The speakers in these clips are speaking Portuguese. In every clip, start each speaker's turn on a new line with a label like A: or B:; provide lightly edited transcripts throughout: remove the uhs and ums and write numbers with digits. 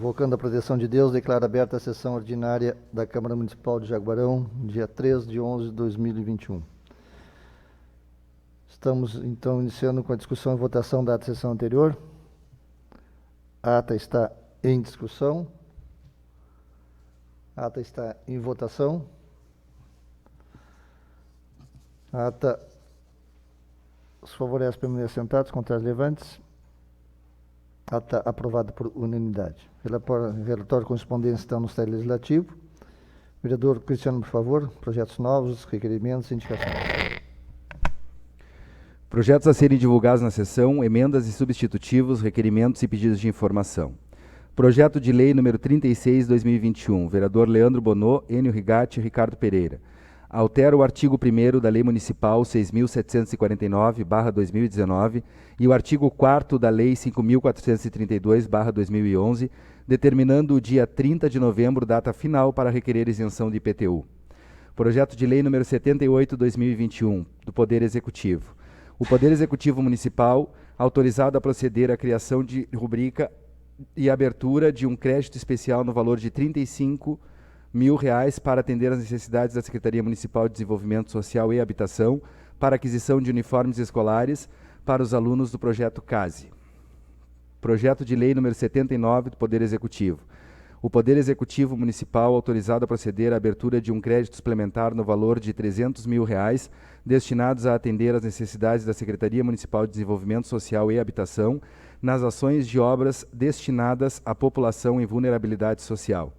A: Invocando a proteção de Deus, declaro aberta a sessão ordinária da Câmara Municipal de Jaguarão, dia 3 de 11 de 2021. Estamos, então, iniciando com a discussão e votação da sessão anterior. A ata está em discussão. A ata está em votação. A ata os favorece permanecer sentados, contrários levantes. Ata aprovada por unanimidade. Relatório correspondente está no Ministério Legislativo. Vereador Cristiano, por favor. Projetos novos, requerimentos e indicações.
B: Projetos a serem divulgados na sessão, emendas e substitutivos, requerimentos e pedidos de informação. Projeto de lei número 36/2021, vereador Leandro Bonô, Enio Rigatti e Ricardo Pereira. Altera o artigo 1º da Lei Municipal 6.749/2019 e o artigo 4º da Lei 5.432/2011, determinando o dia 30 de novembro data final para requerer isenção de IPTU. Projeto de lei número 78/2021, do Poder Executivo. O Poder Executivo Municipal, autorizado a proceder à criação de rubrica e abertura de um crédito especial no valor de R$ 35.000 para atender às necessidades da Secretaria Municipal de Desenvolvimento Social e Habitação para aquisição de uniformes escolares para os alunos do projeto CASE. Projeto de lei número 79 do Poder Executivo. O Poder Executivo Municipal autorizado a proceder à abertura de um crédito suplementar no valor de R$ 300.000 destinados a atender às necessidades da Secretaria Municipal de Desenvolvimento Social e Habitação nas ações de obras destinadas à população em vulnerabilidade social.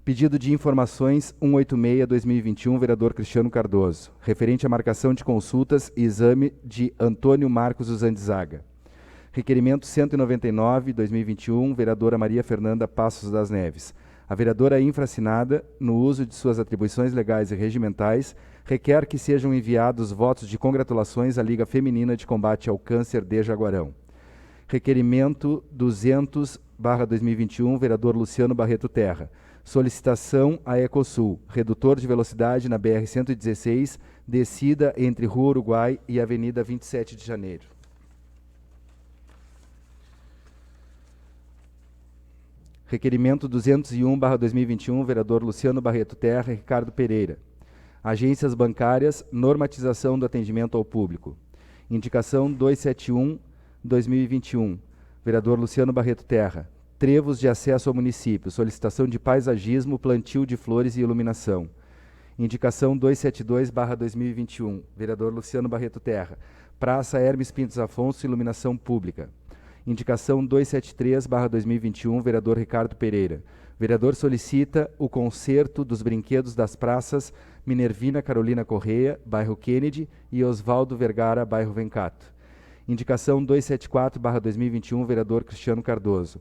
B: Pedido de informações 186/2021, vereador Cristiano Cardoso, referente à marcação de consultas e exame de Antônio Marcos Uzandizaga. Requerimento 199/2021, vereadora Maria Fernanda Passos das Neves. A vereadora infracinada, no uso de suas atribuições legais e regimentais, requer que sejam enviados votos de congratulações à Liga Feminina de Combate ao Câncer de Jaguarão. Requerimento 200/2021, vereador Luciano Barreto Terra. Solicitação à Ecosul, redutor de velocidade na BR-116, descida entre Rua Uruguai e Avenida 27 de Janeiro. Requerimento 201/2021, vereador Luciano Barreto Terra e Ricardo Pereira. Agências bancárias, normatização do atendimento ao público. Indicação 271/2021, vereador Luciano Barreto Terra. Trevos de acesso ao município, solicitação de paisagismo, plantio de flores e iluminação. Indicação 272/2021, vereador Luciano Barreto Terra. Praça Hermes Pintos Afonso, iluminação pública. Indicação 273/2021, vereador Ricardo Pereira. Vereador solicita o conserto dos brinquedos das praças Minervina Carolina Correia, bairro Kennedy, e Osvaldo Vergara, bairro Vencato. Indicação 274/2021, vereador Cristiano Cardoso.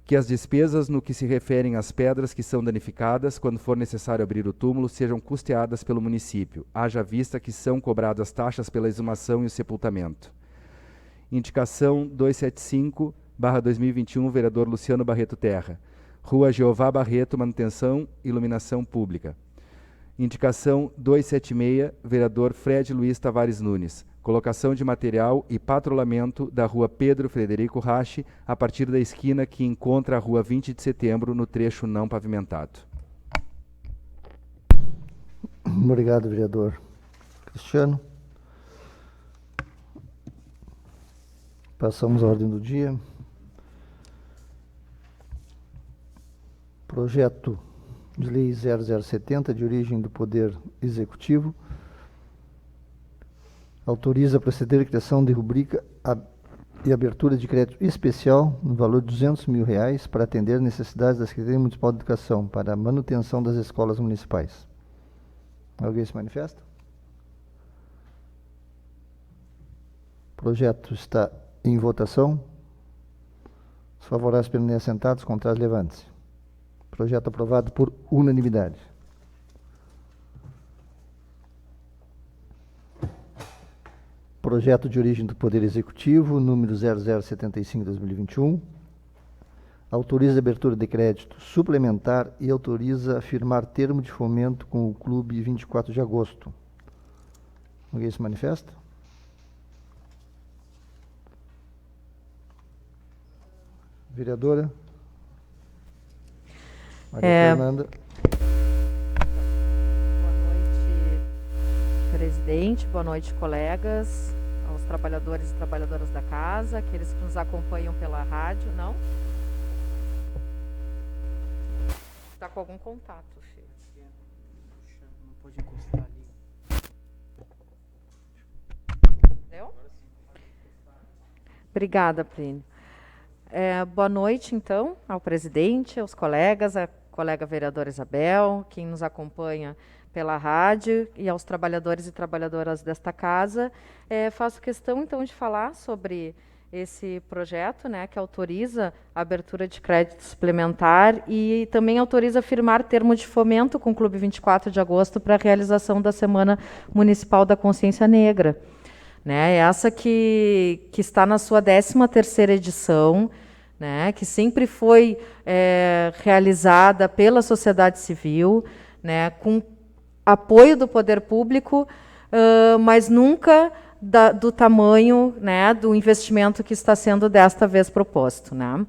B: Que as despesas no que se referem às pedras que são danificadas, quando for necessário abrir o túmulo, sejam custeadas pelo município, haja vista que são cobradas taxas pela exumação e o sepultamento. Indicação 275/2021, vereador Luciano Barreto Terra. Rua Jeová Barreto, manutenção, iluminação pública. Indicação 276, vereador Fred Luiz Tavares Nunes. Colocação de material e patrulhamento da Rua Pedro Frederico Rache, a partir da esquina que encontra a Rua 20 de Setembro, no trecho não pavimentado.
A: Obrigado, vereador Cristiano. Passamos à ordem do dia. Projeto de Lei 0070, de origem do Poder Executivo, autoriza a proceder à criação de rubrica e abertura de crédito especial no valor de R$ 200.000 para atender necessidades da Secretaria Municipal de Educação para a manutenção das escolas municipais. Alguém se manifesta? O projeto está em votação. Os favoráveis permanecem sentados, contrários levantes. Projeto aprovado por unanimidade. Projeto de origem do Poder Executivo, número 0075/2021, autoriza a abertura de crédito suplementar e autoriza a firmar termo de fomento com o Clube 24 de Agosto. Alguém se manifesta? Vereadora Maria Fernanda.
C: Boa noite, presidente. Boa noite, colegas, aos trabalhadores e trabalhadoras da casa, aqueles que nos acompanham pela rádio. Não? Está com algum contato, filho?
D: Não pode encostar ali.
C: Entendeu? Obrigada, Plínio. Boa noite, então, ao presidente, aos colegas, à colega vereadora Isabel, quem nos acompanha pela rádio e aos trabalhadores e trabalhadoras desta casa. Faço questão, então, de falar sobre esse projeto, né, que autoriza a abertura de crédito suplementar e também autoriza firmar termo de fomento com o Clube 24 de Agosto para a realização da Semana Municipal da Consciência Negra. Né, essa que está na sua 13ª edição, né, que sempre foi realizada pela sociedade civil, né, com apoio do poder público, mas nunca do tamanho, né, do investimento que está sendo desta vez proposto. Né.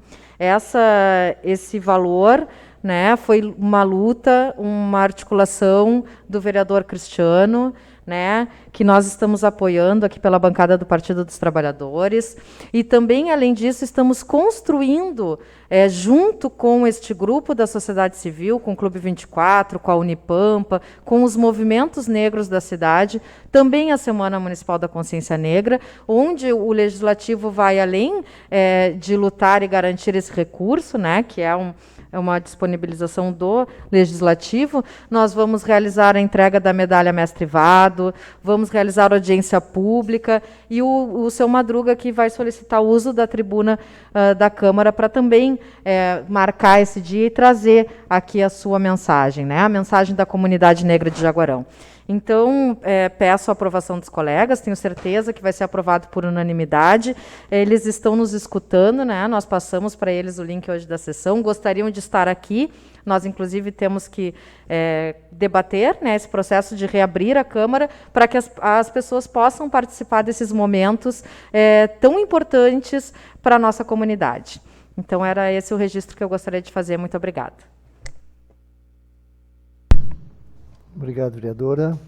C: Esse valor, né, foi uma luta, uma articulação do vereador Cristiano, né, que nós estamos apoiando aqui pela bancada do Partido dos Trabalhadores, e também, além disso, estamos construindo, junto com este grupo da sociedade civil, com o Clube 24, com a Unipampa, com os movimentos negros da cidade, também a Semana Municipal da Consciência Negra, onde o Legislativo vai além de lutar e garantir esse recurso, né, que é uma disponibilização do Legislativo. Nós vamos realizar a entrega da medalha Mestre Vado, vamos realizar audiência pública, e o seu Madruga que vai solicitar o uso da tribuna da Câmara para também marcar esse dia e trazer aqui a sua mensagem, né, a mensagem da comunidade negra de Jaguarão. Então, peço a aprovação dos colegas, tenho certeza que vai ser aprovado por unanimidade. Eles estão nos escutando, né? Nós passamos para eles o link hoje da sessão, gostariam de estar aqui. Nós, inclusive, temos que debater, né, esse processo de reabrir a Câmara para que as pessoas possam participar desses momentos tão importantes para a nossa comunidade. Então, era esse o registro que eu gostaria de fazer. Muito obrigada.
A: Obrigado, vereadora.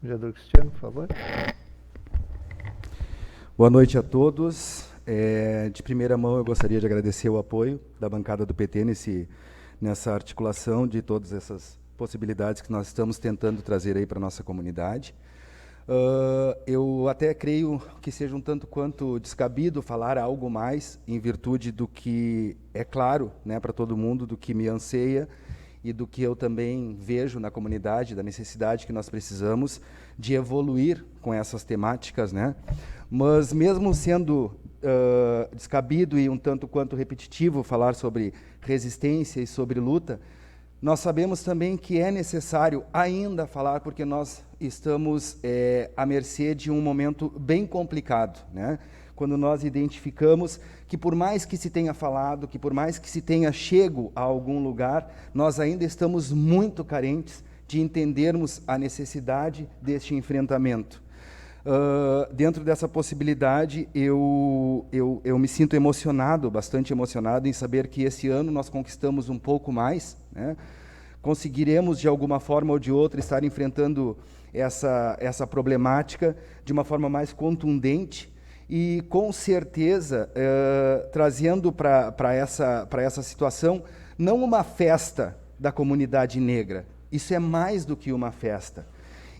A: Vereador Cristiano, por favor.
B: Boa noite a todos. De primeira mão, eu gostaria de agradecer o apoio da bancada do PT nessa articulação de todas essas possibilidades que nós estamos tentando trazer aí para a nossa comunidade. Eu até creio que seja um tanto quanto descabido falar algo mais, em virtude do que é claro, né, para todo mundo, do que me anseia e do que eu também vejo na comunidade, da necessidade que nós precisamos de evoluir com essas temáticas, né? Mas mesmo sendo descabido e um tanto quanto repetitivo falar sobre resistência e sobre luta, nós sabemos também que é necessário ainda falar, porque nós estamos à mercê de um momento bem complicado, né? Quando nós identificamos que, por mais que se tenha falado, que por mais que se tenha chego a algum lugar, nós ainda estamos muito carentes de entendermos a necessidade deste enfrentamento. Dentro dessa possibilidade, eu me sinto emocionado, bastante emocionado, em saber que esse ano nós conquistamos um pouco mais, né? Conseguiremos, de alguma forma ou de outra, estar enfrentando essa problemática de uma forma mais contundente, e, com certeza, trazendo para essa situação, não uma festa da comunidade negra. Isso é mais do que uma festa.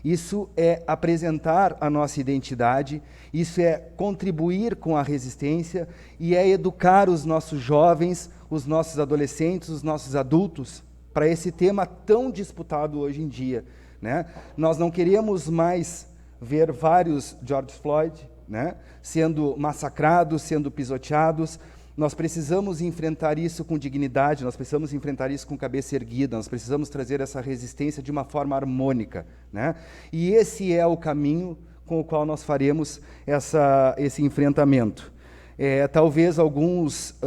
B: Isso é apresentar a nossa identidade, isso é contribuir com a resistência e é educar os nossos jovens, os nossos adolescentes, os nossos adultos para esse tema tão disputado hoje em dia, né? Nós não queríamos mais ver vários George Floyd, né, sendo massacrados, sendo pisoteados. Nós precisamos enfrentar isso com dignidade, nós precisamos enfrentar isso com cabeça erguida, nós precisamos trazer essa resistência de uma forma harmônica, né? E esse é o caminho com o qual nós faremos esse enfrentamento. Talvez alguns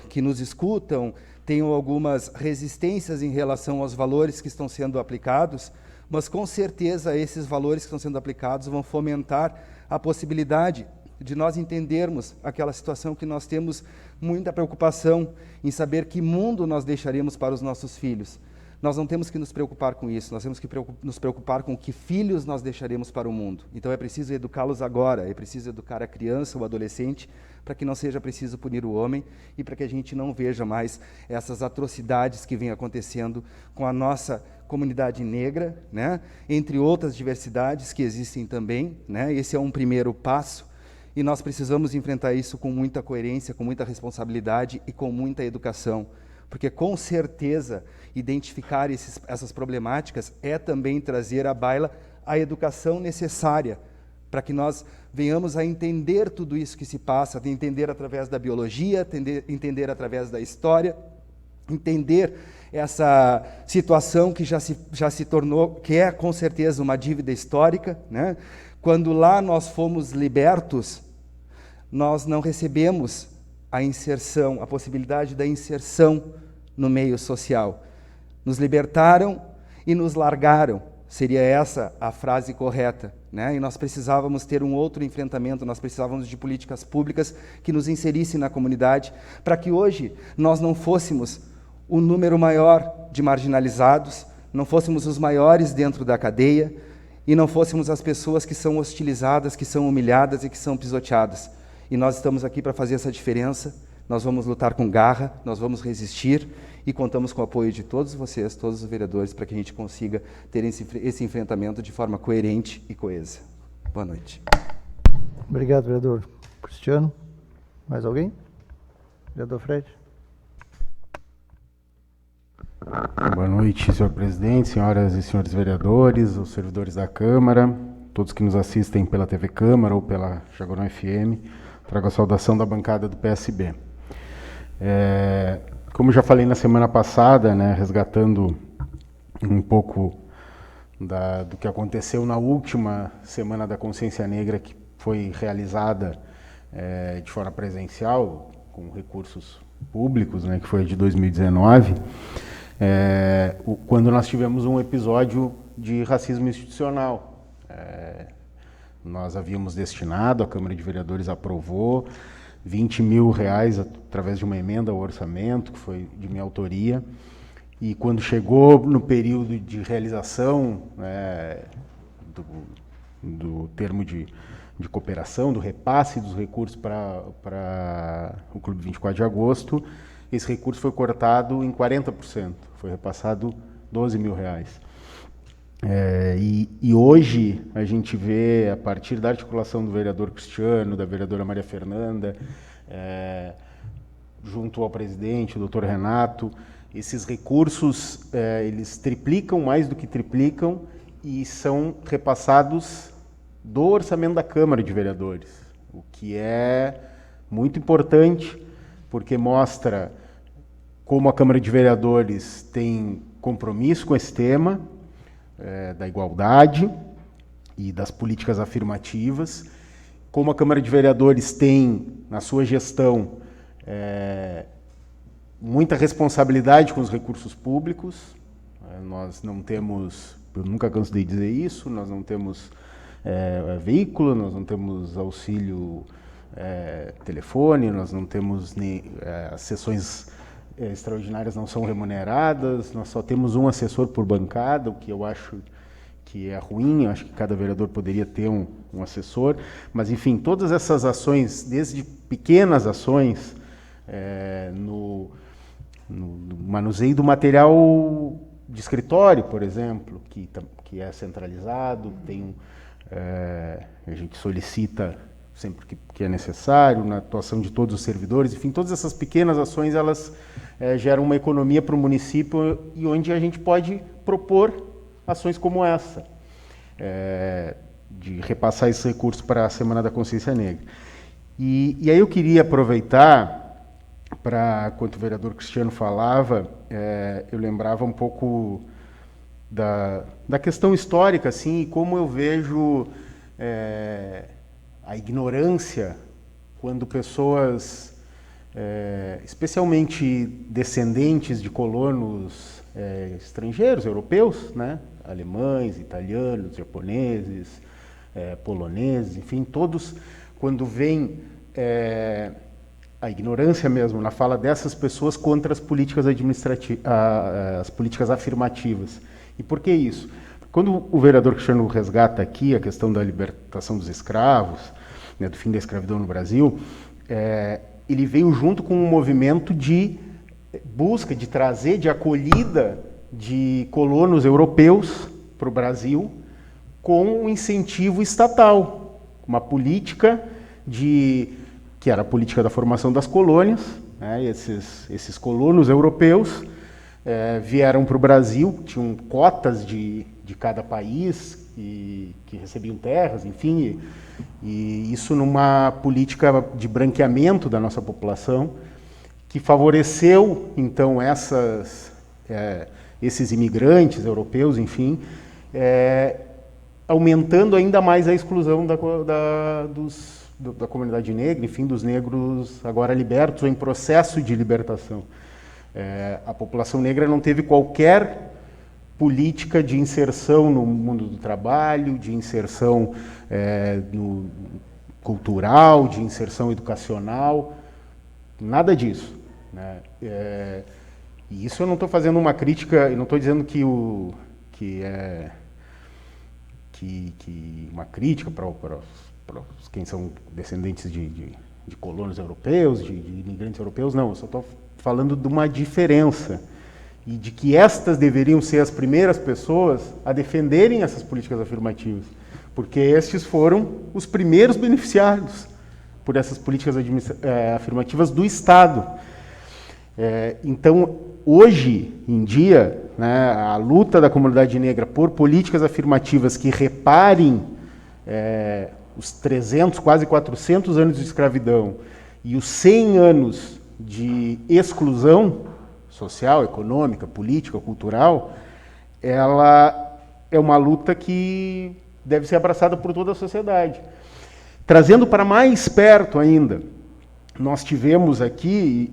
B: que nos escutam tenham algumas resistências em relação aos valores que estão sendo aplicados, mas com certeza esses valores que estão sendo aplicados vão fomentar a possibilidade de nós entendermos aquela situação que nós temos muita preocupação em saber que mundo nós deixaremos para os nossos filhos. Nós não temos que nos preocupar com isso, nós temos que nos preocupar com que filhos nós deixaremos para o mundo. Então é preciso educá-los agora, é preciso educar a criança, o adolescente, para que não seja preciso punir o homem e para que a gente não veja mais essas atrocidades que vêm acontecendo com a nossa comunidade negra, né? Entre outras diversidades que existem também, né? Esse é um primeiro passo e nós precisamos enfrentar isso com muita coerência, com muita responsabilidade e com muita educação. Porque, com certeza, identificar essas problemáticas é também trazer à baila a educação necessária para que nós venhamos a entender tudo isso que se passa, de entender através da biologia, entender através da história, entender essa situação que já se tornou, que é com certeza uma dívida histórica, né? Quando lá nós fomos libertos, nós não recebemos a inserção, a possibilidade da inserção no meio social. Nos libertaram e nos largaram, seria essa a frase correta, né? E nós precisávamos ter um outro enfrentamento, nós precisávamos de políticas públicas que nos inserissem na comunidade, para que hoje nós não fôssemos o número maior de marginalizados, não fôssemos os maiores dentro da cadeia e não fôssemos as pessoas que são hostilizadas, que são humilhadas e que são pisoteadas. E nós estamos aqui para fazer essa diferença. Nós vamos lutar com garra, nós vamos resistir e contamos com o apoio de todos vocês, todos os vereadores, para que a gente consiga ter esse enfrentamento de forma coerente e coesa. Boa noite.
A: Obrigado, vereador Cristiano. Mais alguém? Vereador Fred.
E: Boa noite, senhor presidente, senhoras e senhores vereadores, os servidores da Câmara, todos que nos assistem pela TV Câmara ou pela Jaguarão FM. Trago a saudação da bancada do PSB. Como já falei na semana passada, né, resgatando um pouco do que aconteceu na última Semana da Consciência Negra, que foi realizada de forma presencial, com recursos públicos, né, que foi de 2019, quando nós tivemos um episódio de racismo institucional. Nós havíamos destinado, a Câmara de Vereadores aprovou, R$20 mil através de uma emenda ao orçamento, que foi de minha autoria, e quando chegou no período de realização do termo de cooperação, do repasse dos recursos para o Clube 24 de Agosto, esse recurso foi cortado em 40%, foi repassado R$12 mil. E hoje a gente vê, a partir da articulação do vereador Cristiano, da vereadora Maria Fernanda, junto ao presidente, o doutor Renato, esses recursos, eles triplicam, mais do que triplicam, e são repassados do orçamento da Câmara de Vereadores, o que é muito importante, porque mostra como a Câmara de Vereadores tem compromisso com esse tema, da igualdade e das políticas afirmativas, como a Câmara de Vereadores tem, na sua gestão, muita responsabilidade com os recursos públicos. Nós não temos, eu nunca canso de dizer isso, nós não temos veículo, nós não temos auxílio telefone, nós não temos as sessões extraordinárias não são remuneradas, nós só temos um assessor por bancada, o que eu acho que é ruim, eu acho que cada vereador poderia ter um assessor, mas enfim, todas essas ações, desde pequenas ações, no manuseio do material de escritório, por exemplo, que é centralizado, a gente solicita sempre que é necessário, na atuação de todos os servidores, enfim, todas essas pequenas ações, elas geram uma economia para o município e onde a gente pode propor ações como essa, de repassar esses recursos para a Semana da Consciência Negra. E aí eu queria aproveitar, enquanto o vereador Cristiano falava, eu lembrava um pouco da questão histórica, assim, e como eu vejo a ignorância quando pessoas, especialmente descendentes de colonos estrangeiros, europeus, né, alemães, italianos, japoneses, poloneses, enfim, todos, quando vem a ignorância mesmo na fala dessas pessoas contra as políticas as políticas afirmativas. E por que isso? Quando o vereador Cristiano resgata aqui a questão da libertação dos escravos, né, do fim da escravidão no Brasil, ele veio junto com um movimento de busca, de trazer, de acolhida de colonos europeus para o Brasil com um incentivo estatal, uma política que era a política da formação das colônias, né, esses colonos europeus vieram para o Brasil, tinham cotas de cada país que recebiam terras, enfim, e isso numa política de branqueamento da nossa população, que favoreceu, então, esses imigrantes europeus, enfim, aumentando ainda mais a exclusão da comunidade negra, enfim, dos negros agora libertos ou em processo de libertação. A população negra não teve qualquer política de inserção no mundo do trabalho, de inserção cultural, de inserção educacional, nada disso, né? E isso eu não estou fazendo uma crítica, eu não estou dizendo que uma crítica para quem são descendentes de colonos europeus, de imigrantes europeus, não, eu só estou falando de uma diferença e de que estas deveriam ser as primeiras pessoas a defenderem essas políticas afirmativas, porque estes foram os primeiros beneficiados por essas políticas afirmativas do Estado. Então, hoje em dia, né, a luta da comunidade negra por políticas afirmativas que reparem os 300, quase 400 anos de escravidão e os 100 anos de exclusão social, econômica, política, cultural, ela é uma luta que deve ser abraçada por toda a sociedade. Trazendo para mais perto ainda, nós tivemos aqui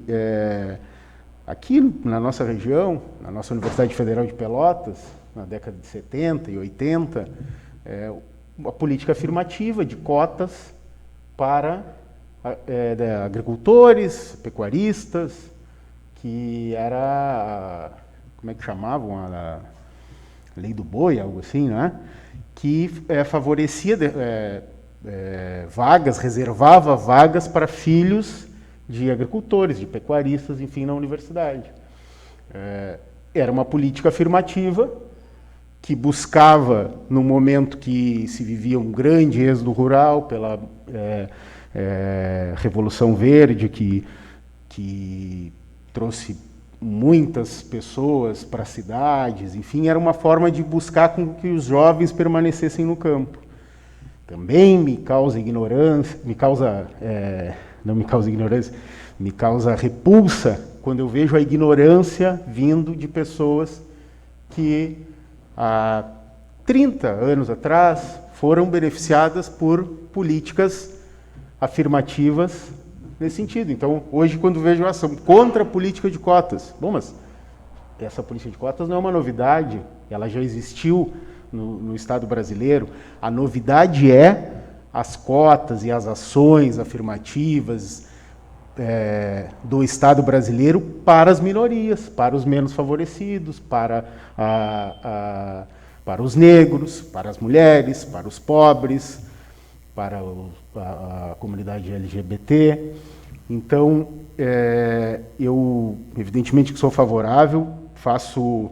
E: na nossa região, na nossa Universidade Federal de Pelotas, na década de 70 e 80, uma política afirmativa de cotas para agricultores, pecuaristas, que era, como é que chamavam, a lei do boi, algo assim, né? Que favorecia vagas, reservava vagas para filhos de agricultores, de pecuaristas, enfim, na universidade. Era uma política afirmativa que buscava, no momento que se vivia um grande êxodo rural pela Revolução Verde, que trouxe muitas pessoas para as cidades, enfim, era uma forma de buscar com que os jovens permanecessem no campo. Também me causa repulsa quando eu vejo a ignorância vindo de pessoas que há 30 anos atrás foram beneficiadas por políticas afirmativas nesse sentido. Então, hoje, quando vejo a ação contra a política de cotas, bom, mas essa política de cotas não é uma novidade, ela já existiu no Estado brasileiro. A novidade é as cotas e as ações afirmativas do Estado brasileiro para as minorias, para os menos favorecidos, para os negros, para as mulheres, para os pobres, para a comunidade LGBT. Então, eu, evidentemente, que sou favorável, faço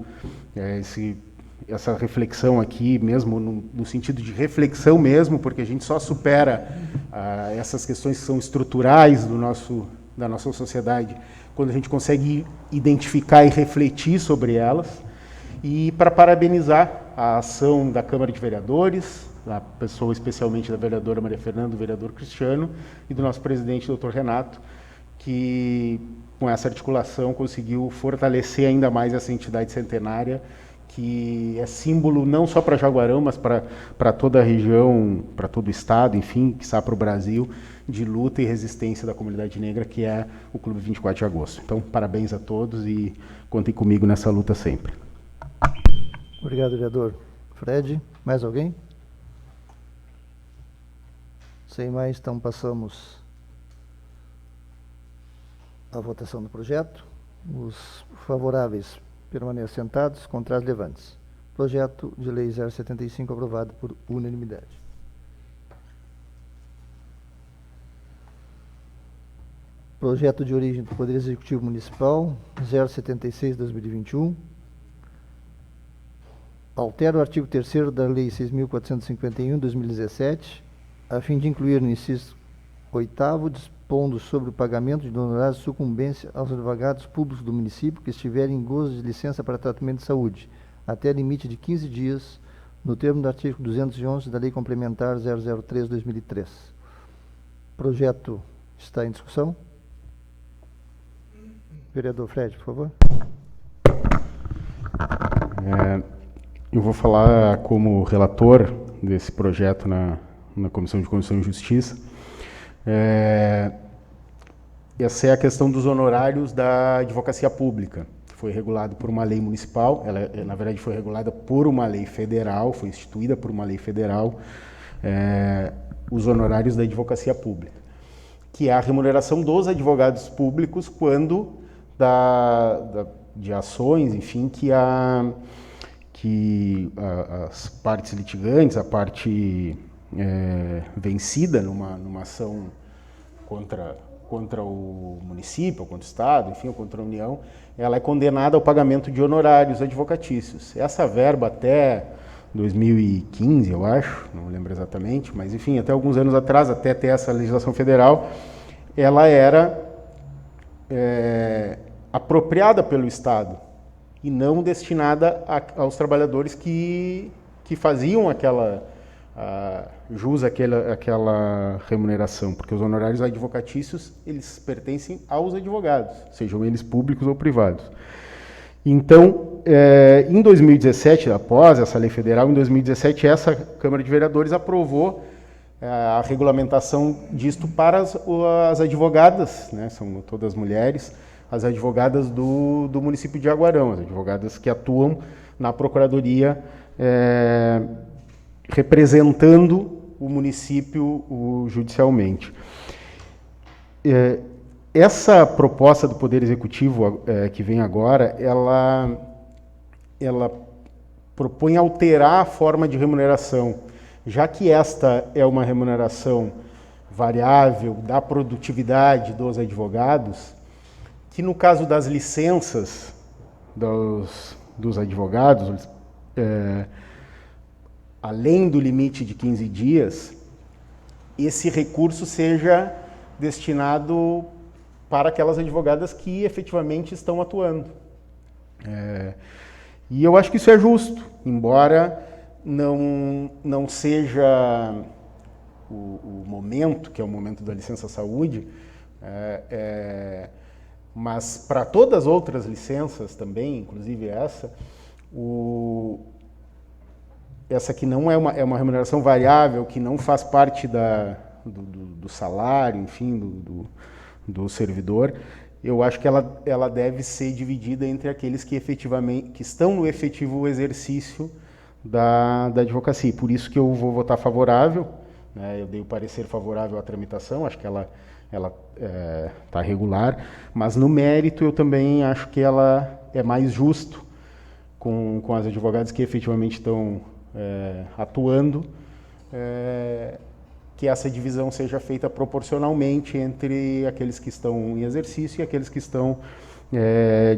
E: essa reflexão aqui mesmo, no sentido de reflexão mesmo, porque a gente só supera essas questões que são estruturais da nossa sociedade quando a gente consegue identificar e refletir sobre elas. E para parabenizar a ação da Câmara de Vereadores, da pessoa especialmente da vereadora Maria Fernanda, do vereador Cristiano e do nosso presidente, doutor Renato, que com essa articulação conseguiu fortalecer ainda mais essa entidade centenária, que é símbolo não só para Jaguarão, mas para toda a região, para todo o estado, enfim, que está para o Brasil, de luta e resistência da comunidade negra, que é o Clube 24 de Agosto. Então, parabéns a todos e contem comigo nessa luta sempre.
A: Obrigado, vereador. Fred, mais alguém? Sem mais, então passamos à votação do projeto. Os favoráveis permanecem sentados, contrários levantes. Projeto de lei 075 aprovado por unanimidade. Projeto de origem do Poder Executivo Municipal 076/2021. Altera o artigo 3º da Lei 6.451/2017, a fim de incluir no inciso 8º, dispondo sobre o pagamento de honorários de sucumbência aos advogados públicos do município que estiverem em gozo de licença para tratamento de saúde, até limite de 15 dias, no termo do artigo 211 da Lei Complementar 003/2003. Projeto está em discussão. Vereador Fred, por favor.
E: Eu vou falar como relator desse projeto na Comissão de Constituição e Justiça. Essa é a questão dos honorários da advocacia pública. Foi regulado por uma lei municipal, ela, na verdade, foi regulada por uma lei federal, foi instituída por uma lei federal, os honorários da advocacia pública, que é a remuneração dos advogados públicos quando de ações, enfim, que as partes litigantes, a parte vencida numa ação contra o município, ou contra o Estado, enfim, ou contra a União, ela é condenada ao pagamento de honorários advocatícios. Essa verba até 2015, eu acho, não lembro exatamente, mas enfim, até alguns anos atrás, até ter essa legislação federal, ela era apropriada pelo Estado e não destinada aos trabalhadores que faziam jus àquela remuneração, porque os honorários advocatícios, eles pertencem aos advogados, sejam eles públicos ou privados. Então, em 2017, após essa lei federal, em 2017, essa Câmara de Vereadores aprovou a regulamentação disto para as advogadas, né, são todas mulheres, as advogadas do município de Jaguarão, as advogadas que atuam na Procuradoria representando o município judicialmente. Essa proposta do Poder Executivo que vem agora, ela propõe alterar a forma de remuneração, já que esta é uma remuneração variável da produtividade dos advogados, que no caso das licenças dos advogados, além do limite de 15 dias, esse recurso seja destinado para aquelas advogadas que efetivamente estão atuando. E eu acho que isso é justo, embora não seja o momento, que é o momento da licença-saúde, mas para todas as outras licenças também, inclusive essa que não é uma remuneração variável, que não faz parte do salário, enfim, do servidor, eu acho que ela deve ser dividida entre aqueles que efetivamente que estão no efetivo exercício da advocacia. Por isso que eu vou votar favorável, né? Eu dei o parecer favorável à tramitação, acho que ela está regular, mas no mérito eu também acho que ela é mais justo com as advogadas que efetivamente estão atuando, que essa divisão seja feita proporcionalmente entre aqueles que estão em exercício e aqueles que estão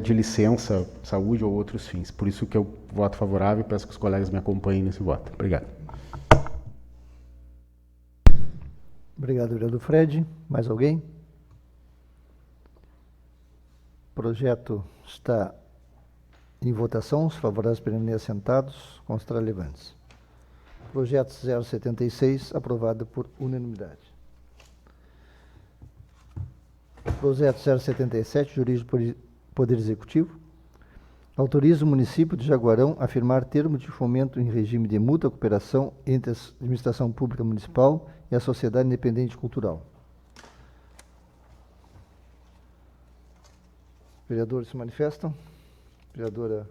E: de licença, saúde ou outros fins. Por isso que eu voto favorável e peço que os colegas me acompanhem nesse voto. Obrigado.
A: Obrigado, vereador Fred. Mais alguém? O projeto está em votação. Os favoráveis permanecem sentados, contrários levantes. Projeto 076, aprovado por unanimidade. Projeto 077, de origem do Poder Executivo. Autoriza o município de Jaguarão a firmar termo de fomento em regime de mútua cooperação entre a administração pública municipal e a Sociedade Independente Cultural. Vereadores se manifestam. Vereadora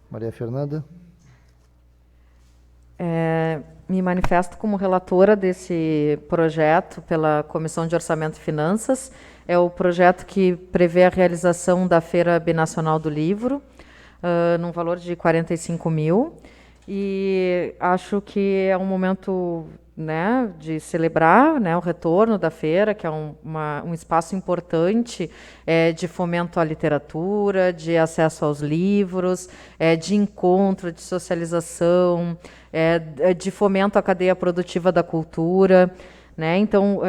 A: Maria Fernanda.
C: Me manifesto como relatora desse projeto pela Comissão de Orçamento e Finanças. É o projeto que prevê a realização da Feira Binacional do Livro, num valor de 45 mil. E acho que é um momento, né, de celebrar, né, o retorno da feira, que é um espaço importante de fomento à literatura, de acesso aos livros, de encontro, de socialização, de fomento à cadeia produtiva da cultura, né? Então,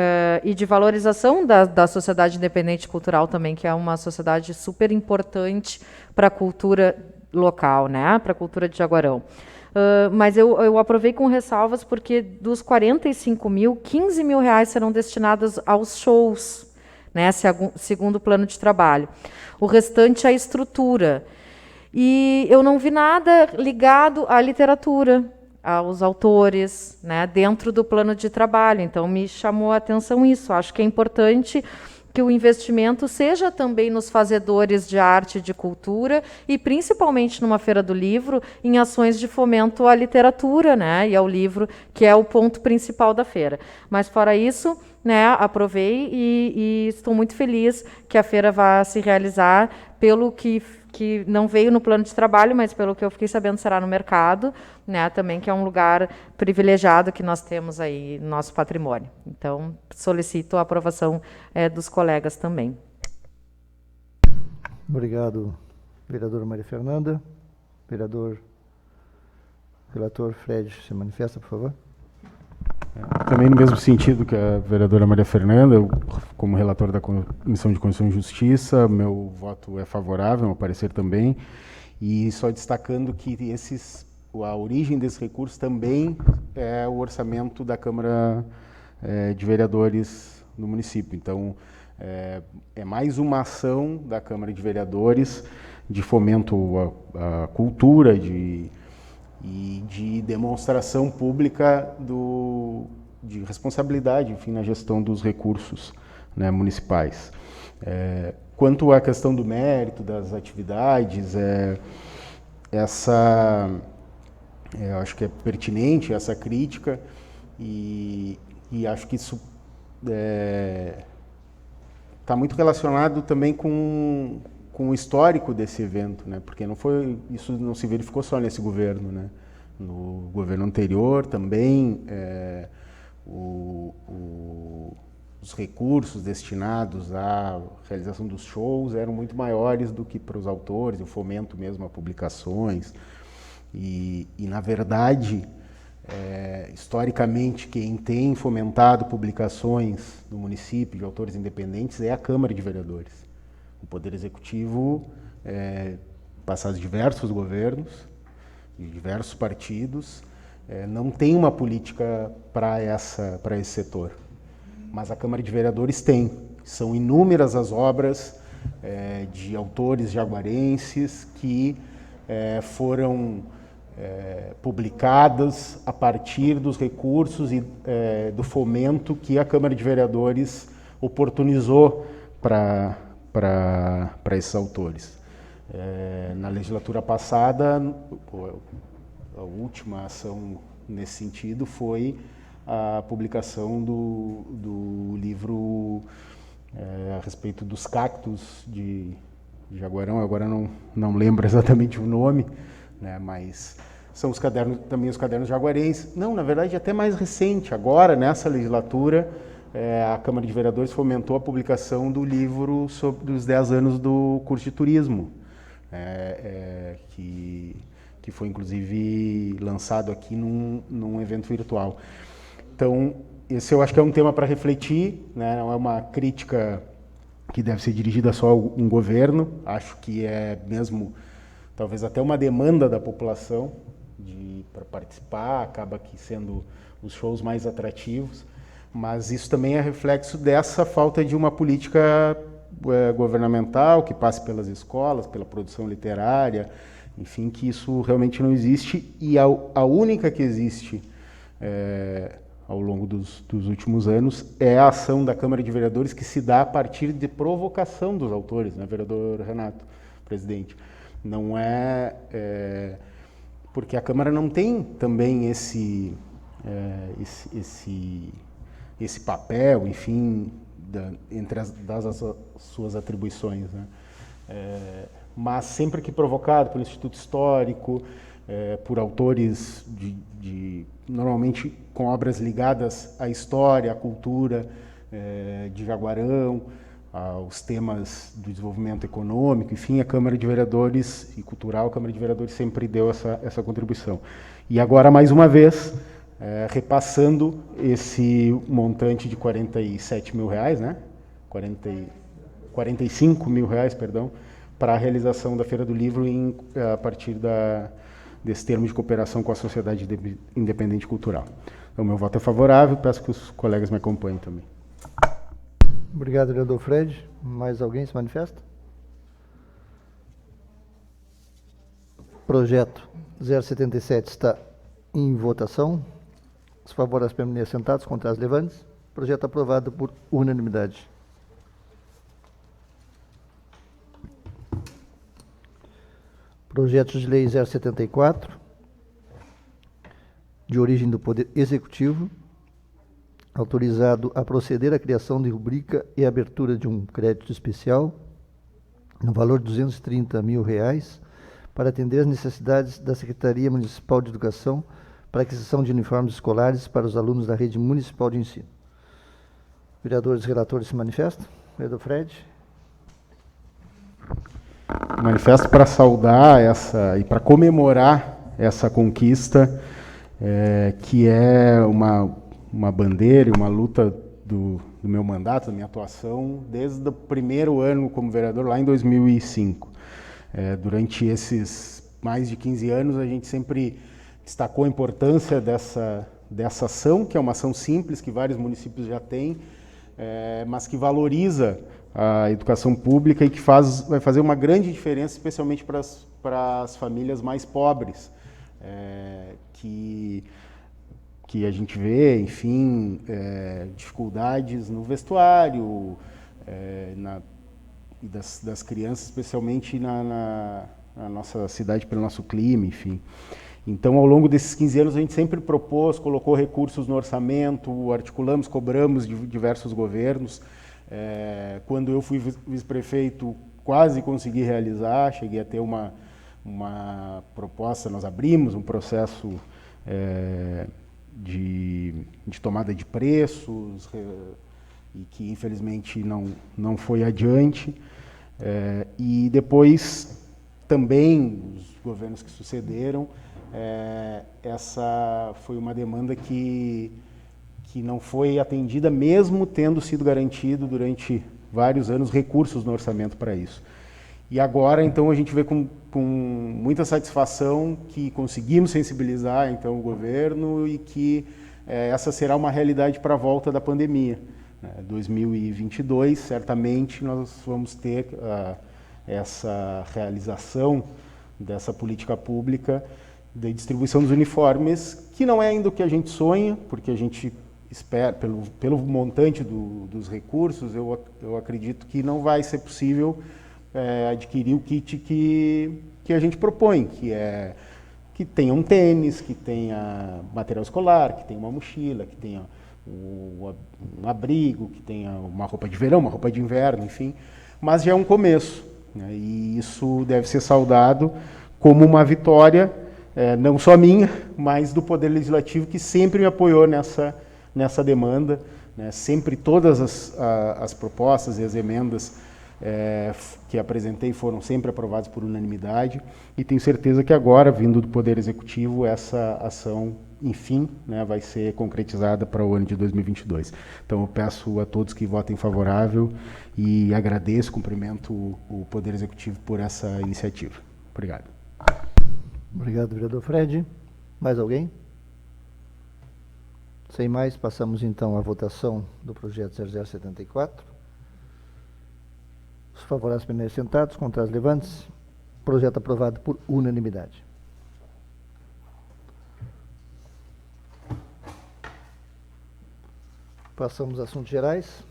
C: e de valorização da sociedade independente cultural também, que é uma sociedade super importante para a cultura local, né? Para a cultura de Jaguarão. Mas eu aprovei com ressalvas porque dos 45 mil, 15 mil reais serão destinados aos shows, né, segundo o plano de trabalho. O restante à estrutura. E eu não vi nada ligado à literatura, aos autores, né, dentro do plano de trabalho. Então, me chamou a atenção isso. Acho que é importante que o investimento seja também nos fazedores de arte e de cultura e, principalmente numa Feira do Livro, em ações de fomento à literatura, né, e ao livro, que é o ponto principal da feira. Mas, fora isso, né, aprovei e estou muito feliz que a feira vá se realizar pelo que não veio no plano de trabalho, mas pelo que eu fiquei sabendo será no mercado, né, também, que é um lugar privilegiado que nós temos aí no nosso patrimônio. Então, solicito a aprovação dos colegas também.
A: Obrigado, vereadora Maria Fernanda. Relator Fred, se manifesta, por favor.
E: Também no mesmo sentido que a vereadora Maria Fernanda, eu, como relator da Comissão de Constituição e Justiça, meu voto é favorável, meu parecer também, e só destacando que a origem desse recurso também é o orçamento da Câmara de Vereadores do município. Então, é mais uma ação da Câmara de Vereadores de fomento à cultura, e de demonstração pública de responsabilidade, enfim, na gestão dos recursos, né, municipais. Quanto à questão do mérito das atividades, eu acho que é pertinente essa crítica e acho que isso está muito relacionado também com o histórico desse evento, né? Porque isso não se verificou só nesse governo, né? No governo anterior também, os recursos destinados à realização dos shows eram muito maiores do que para os autores, o fomento mesmo a publicações. E na verdade, historicamente, quem tem fomentado publicações no município de autores independentes é a Câmara de Vereadores. O Poder Executivo, passados diversos governos, de diversos partidos, não tem uma política para esse setor. Mas a Câmara de Vereadores tem. São inúmeras as obras de autores jaguarenses que foram publicadas a partir dos recursos e do fomento que a Câmara de Vereadores oportunizou para esses autores. Na legislatura passada, a última ação nesse sentido foi a publicação do livro a respeito dos cactos de Jaguarão. Agora não lembro exatamente o nome, né, mas são também os cadernos jaguarenses. Não, na verdade, até mais recente. Agora, nessa legislatura, a Câmara de Vereadores fomentou a publicação do livro sobre os 10 anos do curso de turismo, que foi, inclusive, lançado aqui num evento virtual. Então, esse eu acho que é um tema para refletir, né? Não é uma crítica que deve ser dirigida só a um governo. Acho que é mesmo, talvez até uma demanda da população para participar, acaba aqui sendo os shows mais atrativos. Mas isso também é reflexo dessa falta de uma política governamental que passe pelas escolas, pela produção literária, enfim, que isso realmente não existe. E a única que existe ao longo dos últimos anos é a ação da Câmara de Vereadores, que se dá a partir de provocação dos autores, né, vereador Renato, presidente? Não porque a Câmara não tem também esse papel, enfim, entre as suas atribuições, né? Mas sempre que provocado pelo Instituto Histórico, por autores normalmente com obras ligadas à história, à cultura de Jaguarão, aos temas do desenvolvimento econômico, enfim, a Câmara de Vereadores e Cultural, a Câmara de Vereadores sempre deu essa contribuição. E agora, mais uma vez, repassando esse montante de R$47.000, né? 45 mil reais, perdão, para a realização da Feira do Livro a partir desse termo de cooperação com a Sociedade Independente Cultural. Então, meu voto é favorável, peço que os colegas me acompanhem também.
A: Obrigado, vereador Fred. Mais alguém se manifesta? Projeto 077 está em votação. Os favoráveis permaneçam sentados, contrários levantes. Projeto aprovado por unanimidade. Projeto de lei 074, de origem do Poder Executivo, autorizado a proceder à criação de rubrica e abertura de um crédito especial no valor de R$230.000 para atender às necessidades da Secretaria Municipal de Educação para aquisição de uniformes escolares para os alunos da rede municipal de ensino. Vereadores relatores se manifestam. Vereador Fred.
E: Manifesto para saudar e para comemorar essa conquista, que é uma bandeira e uma luta do meu mandato, da minha atuação, desde o primeiro ano como vereador, lá em 2005. Durante esses mais de 15 anos, a gente sempre destacou a importância dessa ação, que é uma ação simples, que vários municípios já têm, mas que valoriza a educação pública e que vai fazer uma grande diferença, especialmente para as famílias mais pobres, que a gente vê, enfim, dificuldades no vestuário e das crianças, especialmente na nossa cidade, pelo nosso clima, enfim. Então, ao longo desses 15 anos, a gente sempre propôs, colocou recursos no orçamento, articulamos, cobramos de diversos governos. Quando eu fui vice-prefeito, quase consegui realizar, cheguei a ter uma proposta, nós abrimos um processo de tomada de preços, e que infelizmente não foi adiante. E depois, também, os governos que sucederam, essa foi uma demanda que não foi atendida, mesmo tendo sido garantido durante vários anos recursos no orçamento para isso. E agora, então, a gente vê com muita satisfação que conseguimos sensibilizar, então, o governo e que essa será uma realidade para a volta da pandemia. 2022, certamente, nós vamos ter essa realização dessa política pública de distribuição dos uniformes, que não é ainda o que a gente sonha, porque a gente espera, pelo montante dos recursos, eu acredito que não vai ser possível adquirir o kit que a gente propõe, que tenha um tênis, que tenha material escolar, que tenha uma mochila, que tenha um abrigo, que tenha uma roupa de verão, uma roupa de inverno, enfim. Mas já é um começo, né? E isso deve ser saudado como uma vitória, não só minha, mas do Poder Legislativo, que sempre me apoiou nessa demanda, né? Sempre todas as propostas e as emendas que apresentei foram sempre aprovadas por unanimidade, e tenho certeza que agora, vindo do Poder Executivo, essa ação, enfim, né, vai ser concretizada para o ano de 2022. Então, eu peço a todos que votem favorável e agradeço, cumprimento o Poder Executivo por essa iniciativa. Obrigado.
A: Obrigado, vereador Fred. Mais alguém? Sem mais, passamos então à votação do projeto 0074. Os favoráveis permanecem sentados, contrários levantes. Projeto aprovado por unanimidade. Passamos a assuntos gerais.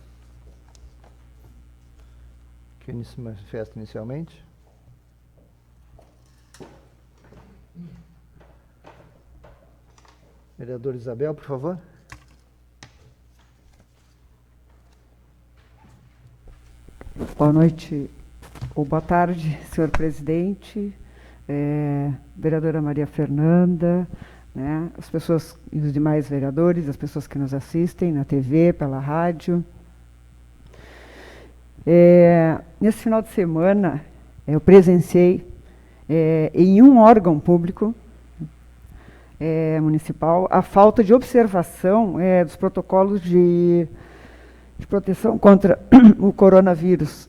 A: Quem se manifesta inicialmente? Vereadora Isabel, por favor.
F: Boa noite, ou boa tarde, senhor presidente, vereadora Maria Fernanda, né, as pessoas e os demais vereadores, as pessoas que nos assistem na TV, pela rádio. Nesse final de semana, eu presenciei em um órgão público municipal a falta de observação dos protocolos de proteção contra o coronavírus.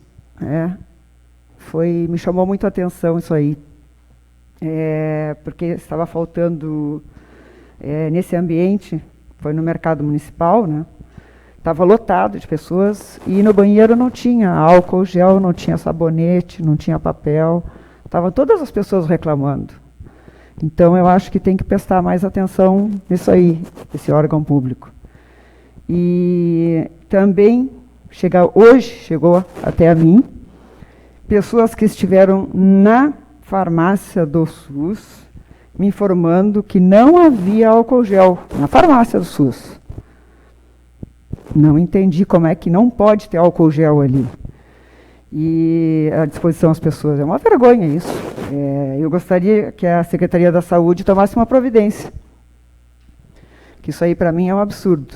F: Me chamou muito a atenção isso aí, porque estava faltando nesse ambiente, foi no mercado municipal, né? Estava lotado de pessoas e no banheiro não tinha álcool gel, não tinha sabonete, não tinha papel, estavam todas as pessoas reclamando. Então eu acho que tem que prestar mais atenção nisso aí, esse órgão público. E também chegou até a mim pessoas que estiveram na farmácia do SUS me informando que não havia álcool gel na farmácia do SUS. Não entendi como é que não pode ter álcool gel ali. E à disposição das pessoas. É uma vergonha isso. Eu gostaria que a Secretaria da Saúde tomasse uma providência. Que isso aí, para mim, é um absurdo.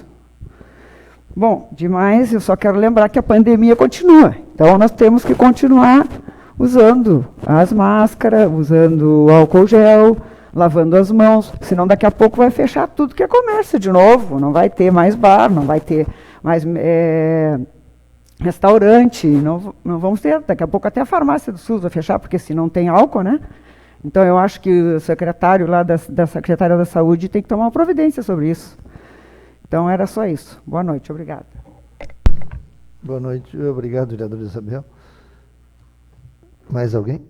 F: Bom, demais, eu só quero lembrar que a pandemia continua. Então, nós temos que continuar usando as máscaras, usando o álcool gel, lavando as mãos, senão daqui a pouco vai fechar tudo que é comércio de novo. Não vai ter mais bar, não vai ter mais restaurante, não vamos ter, daqui a pouco até a farmácia do SUS vai fechar, porque se não tem álcool, né? Então, eu acho que o secretário lá da Secretaria da Saúde tem que tomar uma providência sobre isso. Então, era só isso. Boa noite, obrigada.
A: Boa noite, obrigado, vereadora Isabel. Mais alguém?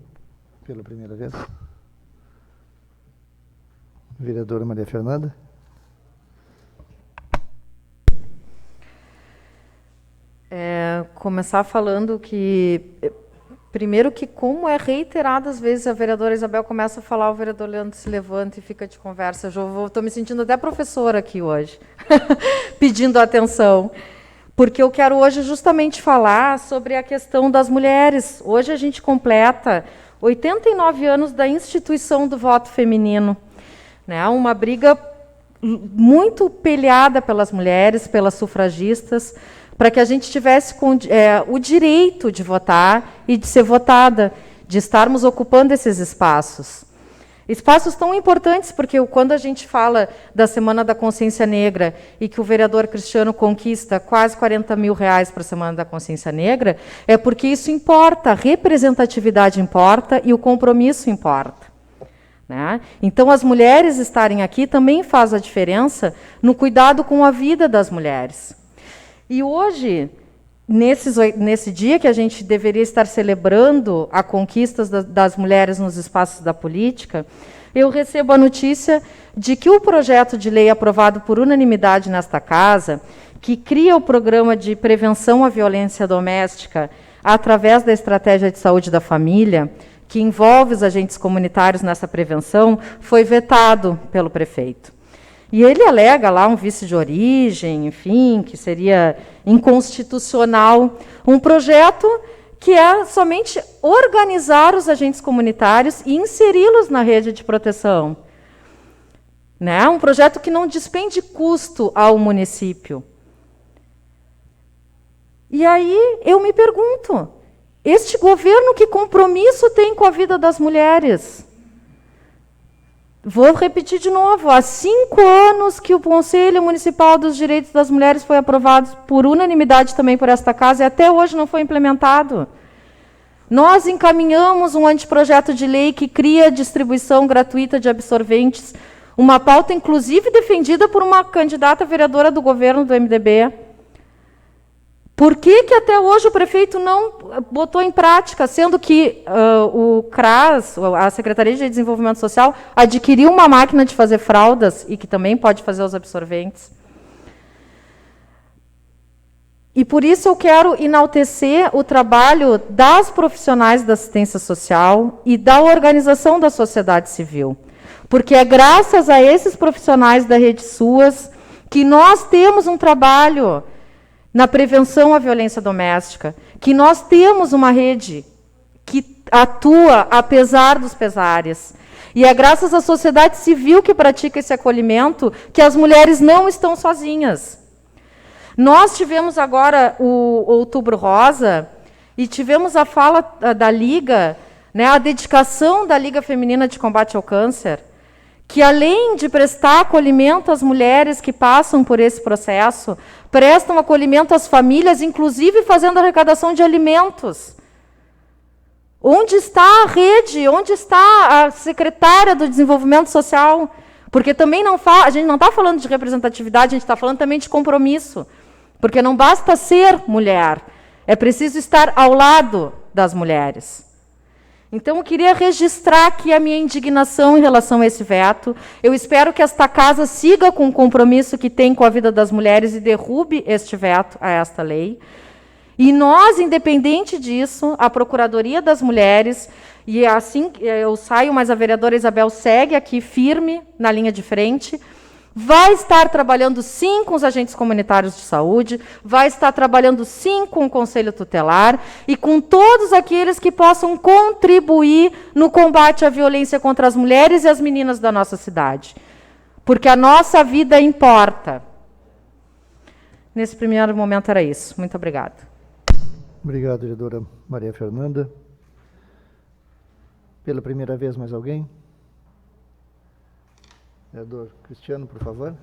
A: Pela primeira vez? Vereadora Maria Fernanda?
C: Começar falando que, primeiro que como é reiteradas vezes a vereadora Isabel começa a falar, o vereador Leandro se levanta e fica de conversa. Eu estou me sentindo até professora aqui hoje, pedindo atenção, porque eu quero hoje justamente falar sobre a questão das mulheres. Hoje a gente completa 89 anos da instituição do voto feminino, né? Uma briga muito peleada pelas mulheres, pelas sufragistas, para que a gente tivesse o direito de votar e de ser votada, de estarmos ocupando esses espaços. Espaços tão importantes, porque quando a gente fala da Semana da Consciência Negra e que o vereador Cristiano conquista quase R$40 mil para a Semana da Consciência Negra, é porque isso importa, a representatividade importa e o compromisso importa, né? Então, as mulheres estarem aqui também faz a diferença no cuidado com a vida das mulheres. E hoje, nesse dia que a gente deveria estar celebrando a conquista das mulheres nos espaços da política, eu recebo a notícia de que o projeto de lei aprovado por unanimidade nesta casa, que cria o programa de prevenção à violência doméstica através da estratégia de saúde da família, que envolve os agentes comunitários nessa prevenção, foi vetado pelo prefeito. E ele alega lá um vício de origem, enfim, que seria inconstitucional. Um projeto que é somente organizar os agentes comunitários e inseri-los na rede de proteção, né? Um projeto que não despende custo ao município. E aí eu me pergunto, este governo, que compromisso tem com a vida das mulheres? Vou repetir de novo, há 5 anos que o Conselho Municipal dos Direitos das Mulheres foi aprovado por unanimidade também por esta casa e até hoje não foi implementado. Nós encaminhamos um anteprojeto de lei que cria distribuição gratuita de absorventes, uma pauta inclusive defendida por uma candidata vereadora do governo do MDB. Por que até hoje o prefeito não botou em prática, sendo que o CRAS, a Secretaria de Desenvolvimento Social, adquiriu uma máquina de fazer fraldas e que também pode fazer os absorventes? E por isso eu quero enaltecer o trabalho das profissionais da assistência social e da organização da sociedade civil. Porque é graças a esses profissionais da Rede SUAS que nós temos um trabalho na prevenção à violência doméstica, que nós temos uma rede que atua apesar dos pesares. E é graças à sociedade civil que pratica esse acolhimento que as mulheres não estão sozinhas. Nós tivemos agora o Outubro Rosa e tivemos a fala da Liga, né, a dedicação da Liga Feminina de Combate ao Câncer, que além de prestar acolhimento às mulheres que passam por esse processo, prestam acolhimento às famílias, inclusive fazendo arrecadação de alimentos. Onde está a rede? Onde está a secretária do Desenvolvimento Social? Porque também a gente não está falando de representatividade, a gente está falando também de compromisso. Porque não basta ser mulher, é preciso estar ao lado das mulheres. Então, eu queria registrar aqui a minha indignação em relação a esse veto. Eu espero que esta casa siga com o compromisso que tem com a vida das mulheres e derrube este veto a esta lei. E nós, independente disso, a Procuradoria das Mulheres, e assim eu saio, mas a vereadora Isabel segue aqui firme na linha de frente, vai estar trabalhando, sim, com os agentes comunitários de saúde, vai estar trabalhando, sim, com o Conselho Tutelar e com todos aqueles que possam contribuir no combate à violência contra as mulheres e as meninas da nossa cidade. Porque a nossa vida importa. Nesse primeiro momento era isso. Muito obrigada.
A: Obrigado, vereadora Maria Fernanda. Pela primeira vez, mais alguém? Vereador Cristiano, por favor.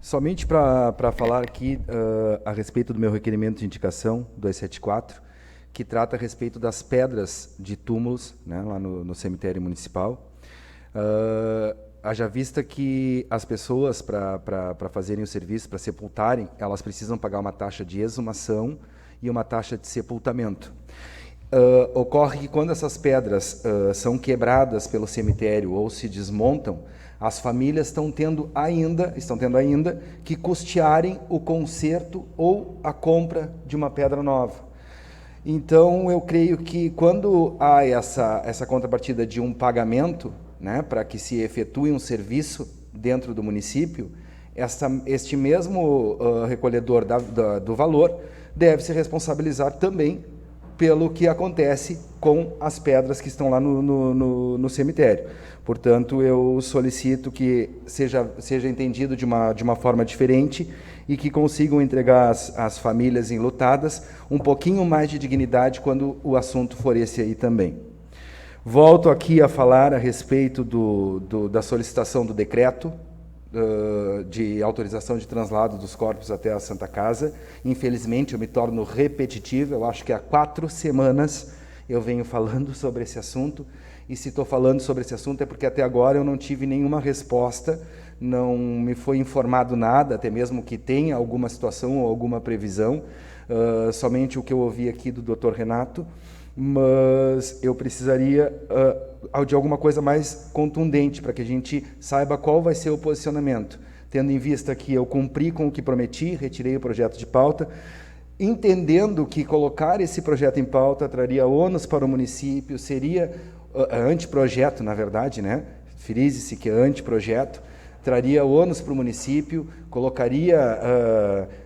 B: Somente para falar aqui a respeito do meu requerimento de indicação 274, que trata a respeito das pedras de túmulos, né, lá no cemitério municipal. Haja vista que as pessoas, para fazerem o serviço, para sepultarem, elas precisam pagar uma taxa de exumação e uma taxa de sepultamento. Ocorre que quando essas pedras são quebradas pelo cemitério ou se desmontam, as famílias estão tendo ainda que custearem o conserto ou a compra de uma pedra nova. Então, eu creio que quando há essa contrapartida de um pagamento, né, para que se efetue um serviço dentro do município, este mesmo recolhedor do valor deve se responsabilizar também pelo que acontece com as pedras que estão lá no cemitério. Portanto, eu solicito que seja entendido de uma forma diferente e que consigam entregar às famílias enlutadas um pouquinho mais de dignidade quando o assunto for esse aí também. Volto aqui a falar a respeito da solicitação do decreto de autorização de translado dos corpos até a Santa Casa. Infelizmente, eu me torno repetitivo, eu acho que há 4 semanas eu venho falando sobre esse assunto, e se estou falando sobre esse assunto é porque até agora eu não tive nenhuma resposta, não me foi informado nada, até mesmo que tenha alguma situação ou alguma previsão, somente o que eu ouvi aqui do Dr. Renato, mas eu precisaria de alguma coisa mais contundente para que a gente saiba qual vai ser o posicionamento, tendo em vista que eu cumpri com o que prometi, retirei o projeto de pauta, entendendo que colocar esse projeto em pauta traria ônus para o município, seria anteprojeto, na verdade, né? Frise-se que é anteprojeto, traria ônus para o município,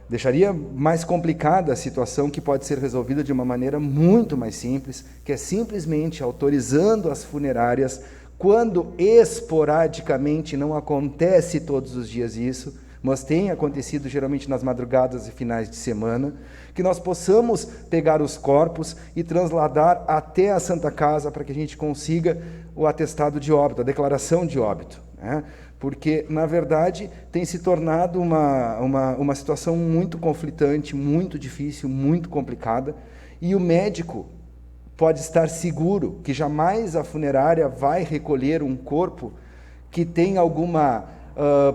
B: deixaria mais complicada a situação, que pode ser resolvida de uma maneira muito mais simples, que é simplesmente autorizando as funerárias, quando esporadicamente, não acontece todos os dias isso, mas tem acontecido geralmente nas madrugadas e finais de semana, que nós possamos pegar os corpos e transladar até a Santa Casa para que a gente consiga o atestado de óbito, a declaração de óbito, né? Porque, na verdade, tem se tornado uma situação muito conflitante, muito difícil, muito complicada, e o médico pode estar seguro que jamais a funerária vai recolher um corpo que tem alguma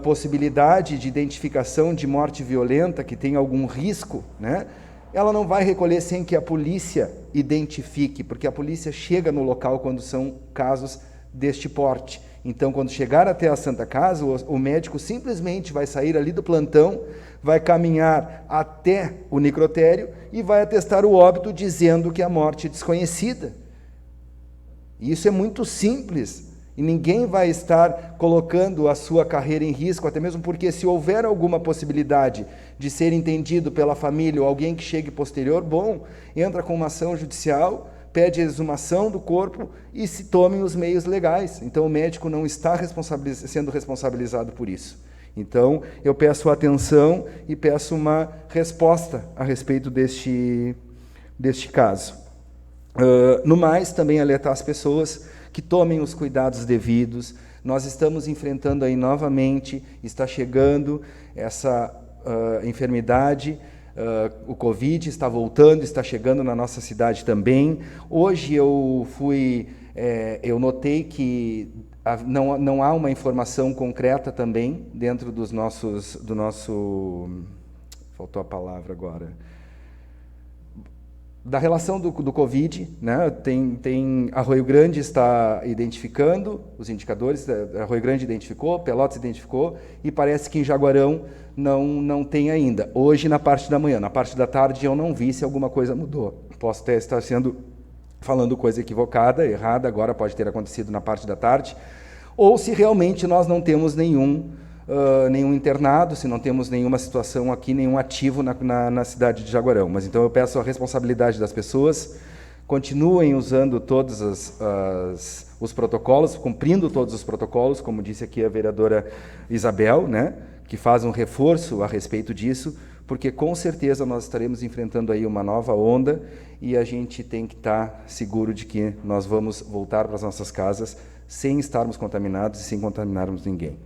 B: possibilidade de identificação de morte violenta, que tem algum risco, né? Ela não vai recolher sem que a polícia identifique, porque a polícia chega no local quando são casos deste porte. Então, quando chegar até a Santa Casa, o médico simplesmente vai sair ali do plantão, vai caminhar até o necrotério e vai atestar o óbito dizendo que a morte é desconhecida. E isso é muito simples. E ninguém vai estar colocando a sua carreira em risco, até mesmo porque se houver alguma possibilidade de ser entendido pela família ou alguém que chegue posterior, bom, entra com uma ação judicial, pede a exumação do corpo e se tomem os meios legais. Então o médico não está sendo responsabilizado por isso. Então eu peço atenção e peço uma resposta a respeito deste caso. No mais, também alertar as pessoas que tomem os cuidados devidos. Nós estamos enfrentando aí novamente, está chegando essa enfermidade, o Covid está voltando, está chegando na nossa cidade também. Hoje eu notei que não há uma informação concreta também dentro do nosso, faltou a palavra agora, da relação do Covid, né? Tem Arroio Grande está identificando os indicadores, Arroio Grande identificou, Pelotas identificou, e parece que em Jaguarão não tem ainda. Hoje, na parte da manhã, na parte da tarde, eu não vi se alguma coisa mudou. Posso até estar falando coisa equivocada, errada, agora pode ter acontecido na parte da tarde, ou se realmente nós não temos nenhum internado, se não temos nenhuma situação aqui, nenhum ativo na cidade de Jaguarão. Mas então eu peço a responsabilidade das pessoas, continuem usando todos os protocolos, cumprindo todos os protocolos, como disse aqui a vereadora Isabel, né, que faz um reforço a respeito disso, porque com certeza nós estaremos enfrentando aí uma nova onda e a gente tem que estar seguro de que nós vamos voltar para as nossas casas sem estarmos contaminados e sem contaminarmos ninguém.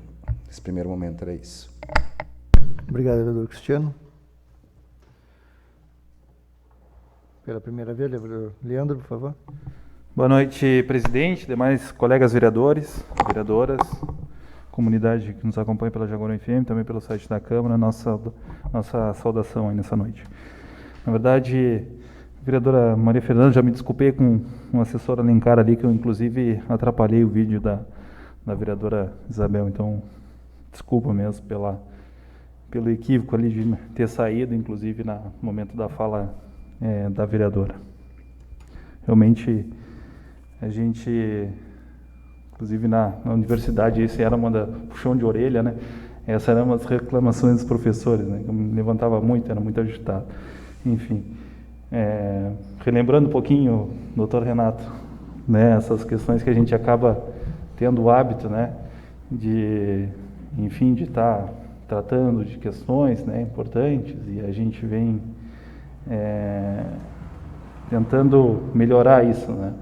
B: Nesse primeiro momento era isso.
A: Obrigado, vereador Cristiano. Pela primeira vez, vereador Leandro, por favor.
G: Boa noite, presidente, demais colegas vereadores, vereadoras, comunidade que nos acompanha pela Jaguarão FM, também pelo site da Câmara, nossa saudação aí nessa noite. Na verdade, a vereadora Maria Fernanda, já me desculpei com uma assessora Alencar ali, que eu inclusive atrapalhei o vídeo da vereadora Isabel, então desculpa mesmo pelo equívoco ali de ter saído, inclusive no momento da fala da vereadora. Realmente, a gente, inclusive na universidade, esse era puxão de orelha, né? Essa era uma das reclamações dos professores, né? Eu me levantava muito, era muito agitado. Enfim, relembrando um pouquinho, doutor Renato, né? Essas questões que a gente acaba tendo o hábito, né? De estar tratando de questões, né, importantes, e a gente vem tentando melhorar isso, né.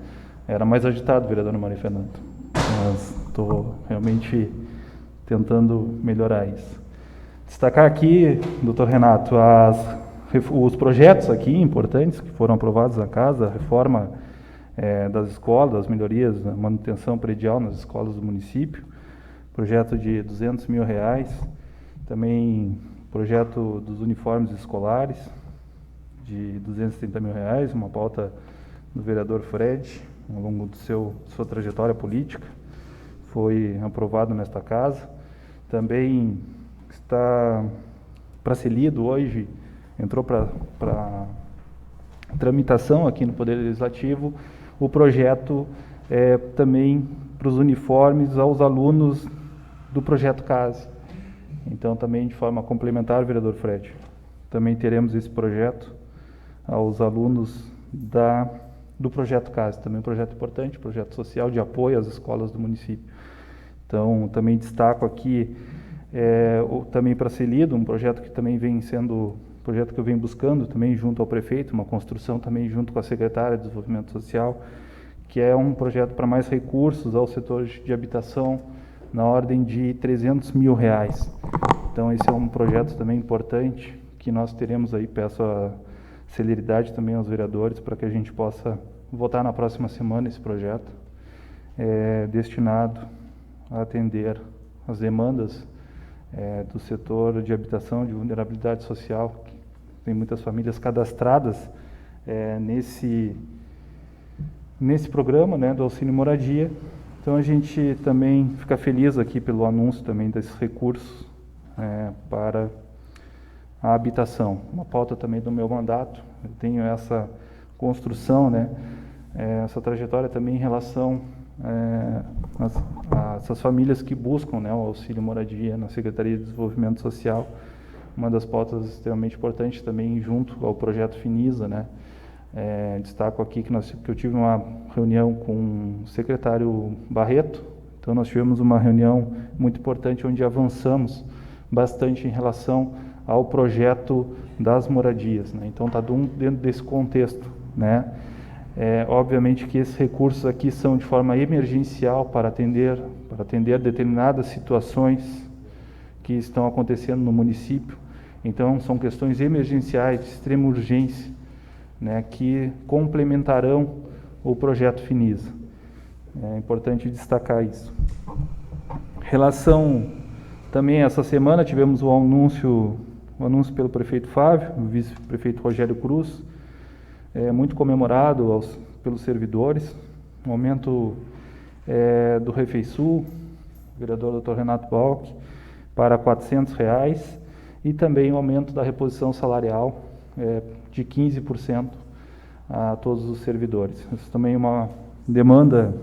G: Era mais agitado, vereador Maria Fernanda, mas estou realmente tentando melhorar isso. Destacar aqui, doutor Renato, os projetos aqui importantes que foram aprovados na casa, a reforma das escolas, as melhorias, a manutenção predial nas escolas do município, projeto de R$200 mil, também projeto dos uniformes escolares de R$230 mil, uma pauta do vereador Fred, ao longo sua trajetória política, foi aprovado nesta casa. Também está para ser lido hoje, entrou para tramitação aqui no Poder Legislativo, o projeto também para os uniformes aos alunos do projeto CASE. Então, também de forma complementar, vereador Fred, também teremos esse projeto aos alunos do projeto CASE, também um projeto importante, projeto social de apoio às escolas do município. Então, também destaco aqui, também para ser lido, um projeto que também vem sendo, projeto que eu venho buscando também junto ao prefeito, uma construção também junto com a secretária de Desenvolvimento Social, que é um projeto para mais recursos ao setor de habitação, na ordem de R$300 mil. Então, esse é um projeto também importante, que nós teremos aí, peço a celeridade também aos vereadores, para que a gente possa votar na próxima semana esse projeto, destinado a atender as demandas do setor de habitação, de vulnerabilidade social, que tem muitas famílias cadastradas nesse programa, né, do auxílio moradia. Então, a gente também fica feliz aqui pelo anúncio também desses recursos para a habitação. Uma pauta também do meu mandato, eu tenho essa construção, né, essa trajetória também em relação a essas famílias que buscam, né, o auxílio moradia na Secretaria de Desenvolvimento Social. Uma das pautas extremamente importantes também junto ao projeto Finisa, né? Destaco aqui que eu tive uma reunião com o secretário Barreto. Então nós tivemos uma reunião muito importante onde avançamos bastante em relação ao projeto das moradias, né? Então está dentro desse contexto, né? Obviamente que esses recursos aqui são de forma emergencial para atender determinadas situações que estão acontecendo no município. Então são questões emergenciais de extrema urgência, né, que complementarão o projeto Finisa. É importante destacar isso. Relação também, essa semana tivemos o anúncio pelo prefeito Fábio, o vice-prefeito Rogério Cruz, muito comemorado pelos servidores, o aumento do Refeisul, o vereador Dr. Renato Balck, para R$ 400, e também o aumento da reposição salarial de 15% a todos os servidores. Isso também é uma demanda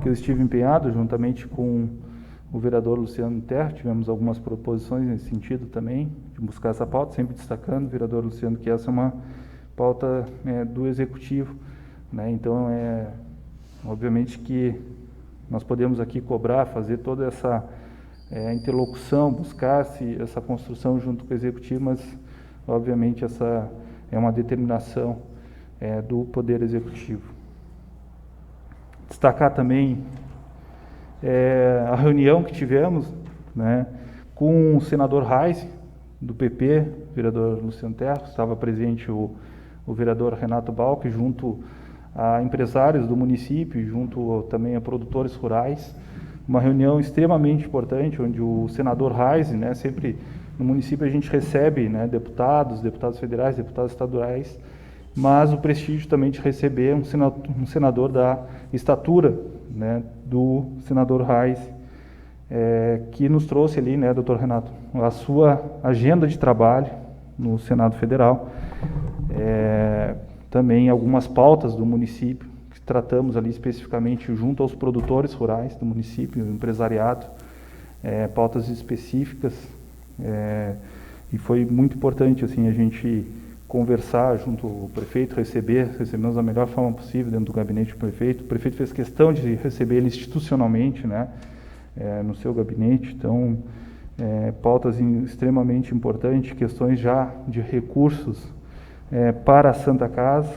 G: que eu estive empenhado juntamente com o vereador Luciano Terra. Tivemos algumas proposições nesse sentido também, de buscar essa pauta, sempre destacando, vereador Luciano, que essa é uma pauta do Executivo, né? Então, obviamente que nós podemos aqui cobrar, fazer toda essa interlocução, buscar essa construção junto com o Executivo, mas, obviamente, essa é uma determinação do Poder Executivo. Destacar também a reunião que tivemos, né, com o senador Reis, do PP, o vereador Luciano Terra, estava presente o vereador Renato Balck, junto a empresários do município, junto também a produtores rurais. Uma reunião extremamente importante, onde o senador Reis, né, sempre no município a gente recebe, né, deputados federais, deputados estaduais, mas o prestígio também de receber um senador da estatura, né, do senador Reis, que nos trouxe ali, né, doutor Renato, a sua agenda de trabalho no Senado Federal, também algumas pautas do município, que tratamos ali especificamente junto aos produtores rurais do município, o empresariado, pautas específicas, e foi muito importante assim, a gente conversar junto ao prefeito, recebemos da melhor forma possível dentro do gabinete do prefeito. O prefeito fez questão de receber ele institucionalmente, né, no seu gabinete. Então, pautas extremamente importantes, questões já de recursos para a Santa Casa,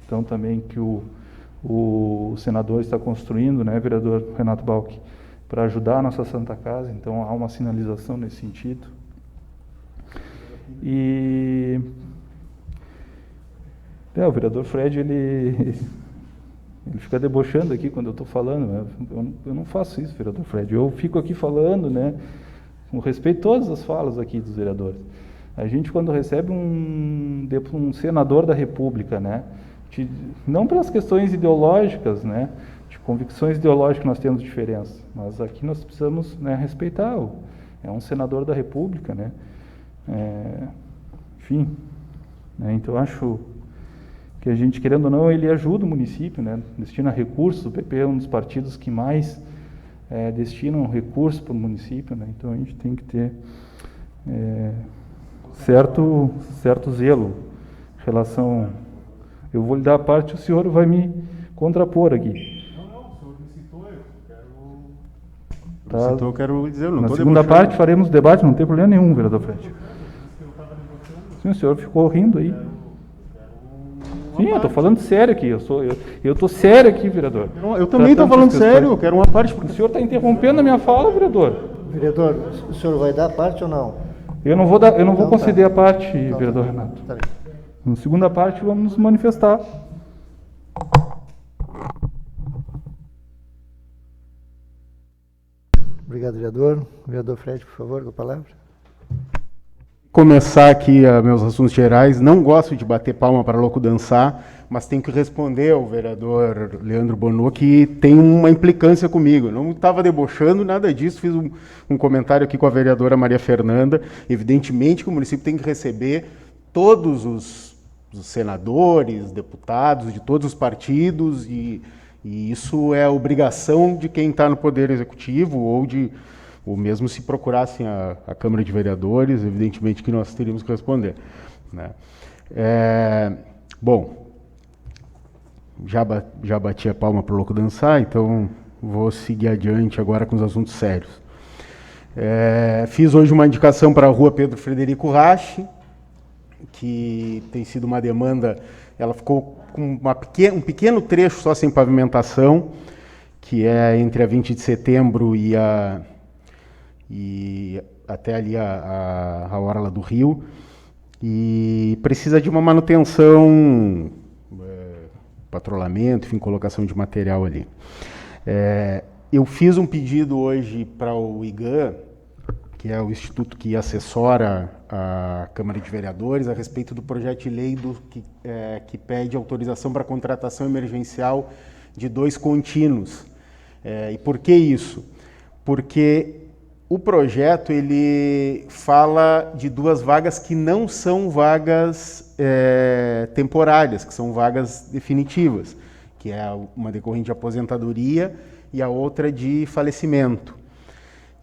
G: então também que o senador está construindo, né, vereador Renato Balck, para ajudar a nossa Santa Casa. Então há uma sinalização nesse sentido. E o vereador Fred, ele fica debochando aqui quando eu estou falando, né? Eu não faço isso, vereador Fred. Eu fico aqui falando, né, com respeito a todas as falas aqui dos vereadores. A gente, quando recebe um senador da República, né, não pelas questões ideológicas, né, de convicções ideológicas nós temos diferença, mas aqui nós precisamos, né, respeitar. É um senador da República, né? Enfim, né, então eu acho que a gente, querendo ou não, ele ajuda o município, né, destina recursos. O PP é um dos partidos que mais destinam recursos para o município, né, então a gente tem que ter certo zelo em relação. Eu vou lhe dar a parte, o senhor vai me contrapor aqui.
E: Não, o senhor me citou, eu quero...
G: Tá.
E: Citou, eu quero dizer, eu não
G: Na
E: estou
G: segunda parte faremos debate, não tem problema nenhum, vereador Fred. Sim, o senhor ficou rindo aí. Sim, eu estou falando sério aqui, eu estou sério aqui, vereador.
E: Eu também estou falando sério, eu quero uma parte...
G: O senhor está interrompendo a minha fala, vereador.
A: Vereador, o senhor vai dar parte ou não?
G: Eu não vou conceder a parte,
A: Então,
G: vereador Renato.
A: Tá bem.
G: Na segunda parte vamos nos manifestar.
A: Obrigado, vereador. Vereador Fred, por favor, com a palavra.
E: Começar aqui meus assuntos gerais. Não gosto de bater palma para louco dançar, mas tenho que responder ao vereador Leandro Bonô, que tem uma implicância comigo. Eu não estava debochando, nada disso. Fiz um comentário aqui com a vereadora Maria Fernanda. Evidentemente que o município tem que receber todos dos senadores, deputados, de todos os partidos, e isso é obrigação de quem está no Poder Executivo, ou mesmo se procurassem a Câmara de Vereadores, evidentemente que nós teríamos que responder, né? Bom, já bati a palma para o louco dançar, então vou seguir adiante agora com os assuntos sérios. Fiz hoje uma indicação para a rua Pedro Frederico Rache, que tem sido uma demanda, ela ficou com um pequeno trecho só sem pavimentação, que é entre a 20 de setembro e até ali a orla do rio, e precisa de uma manutenção, patrulhamento, enfim, colocação de material ali. Eu fiz um pedido hoje para o IGAN, que é o instituto que assessora a Câmara de Vereadores, a respeito do projeto de lei que pede autorização para contratação emergencial de 2 contínuos. E por que isso? Porque o projeto ele fala de 2 vagas que não são vagas temporárias, que são vagas definitivas, que é uma decorrente de aposentadoria e a outra de falecimento.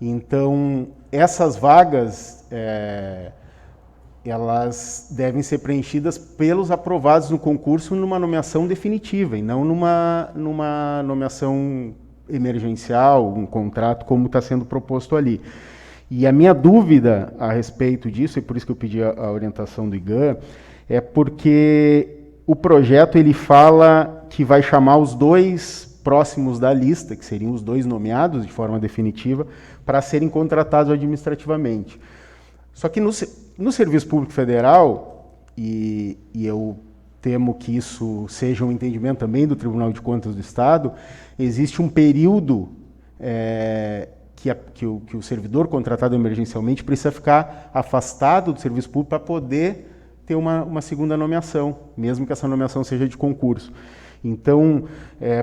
E: Então, essas vagas, elas devem ser preenchidas pelos aprovados no concurso numa nomeação definitiva, e não numa nomeação emergencial, um contrato, como está sendo proposto ali. E a minha dúvida a respeito disso, e por isso que eu pedi a orientação do IGAN, é porque o projeto ele fala que vai chamar os 2 próximos da lista, que seriam os 2 nomeados de forma definitiva, para serem contratados administrativamente. Só que no Serviço Público Federal, e eu temo que isso seja um entendimento também do Tribunal de Contas do Estado, existe um período que o servidor contratado emergencialmente precisa ficar afastado do serviço público para poder ter uma segunda nomeação, mesmo que essa nomeação seja de concurso. Então,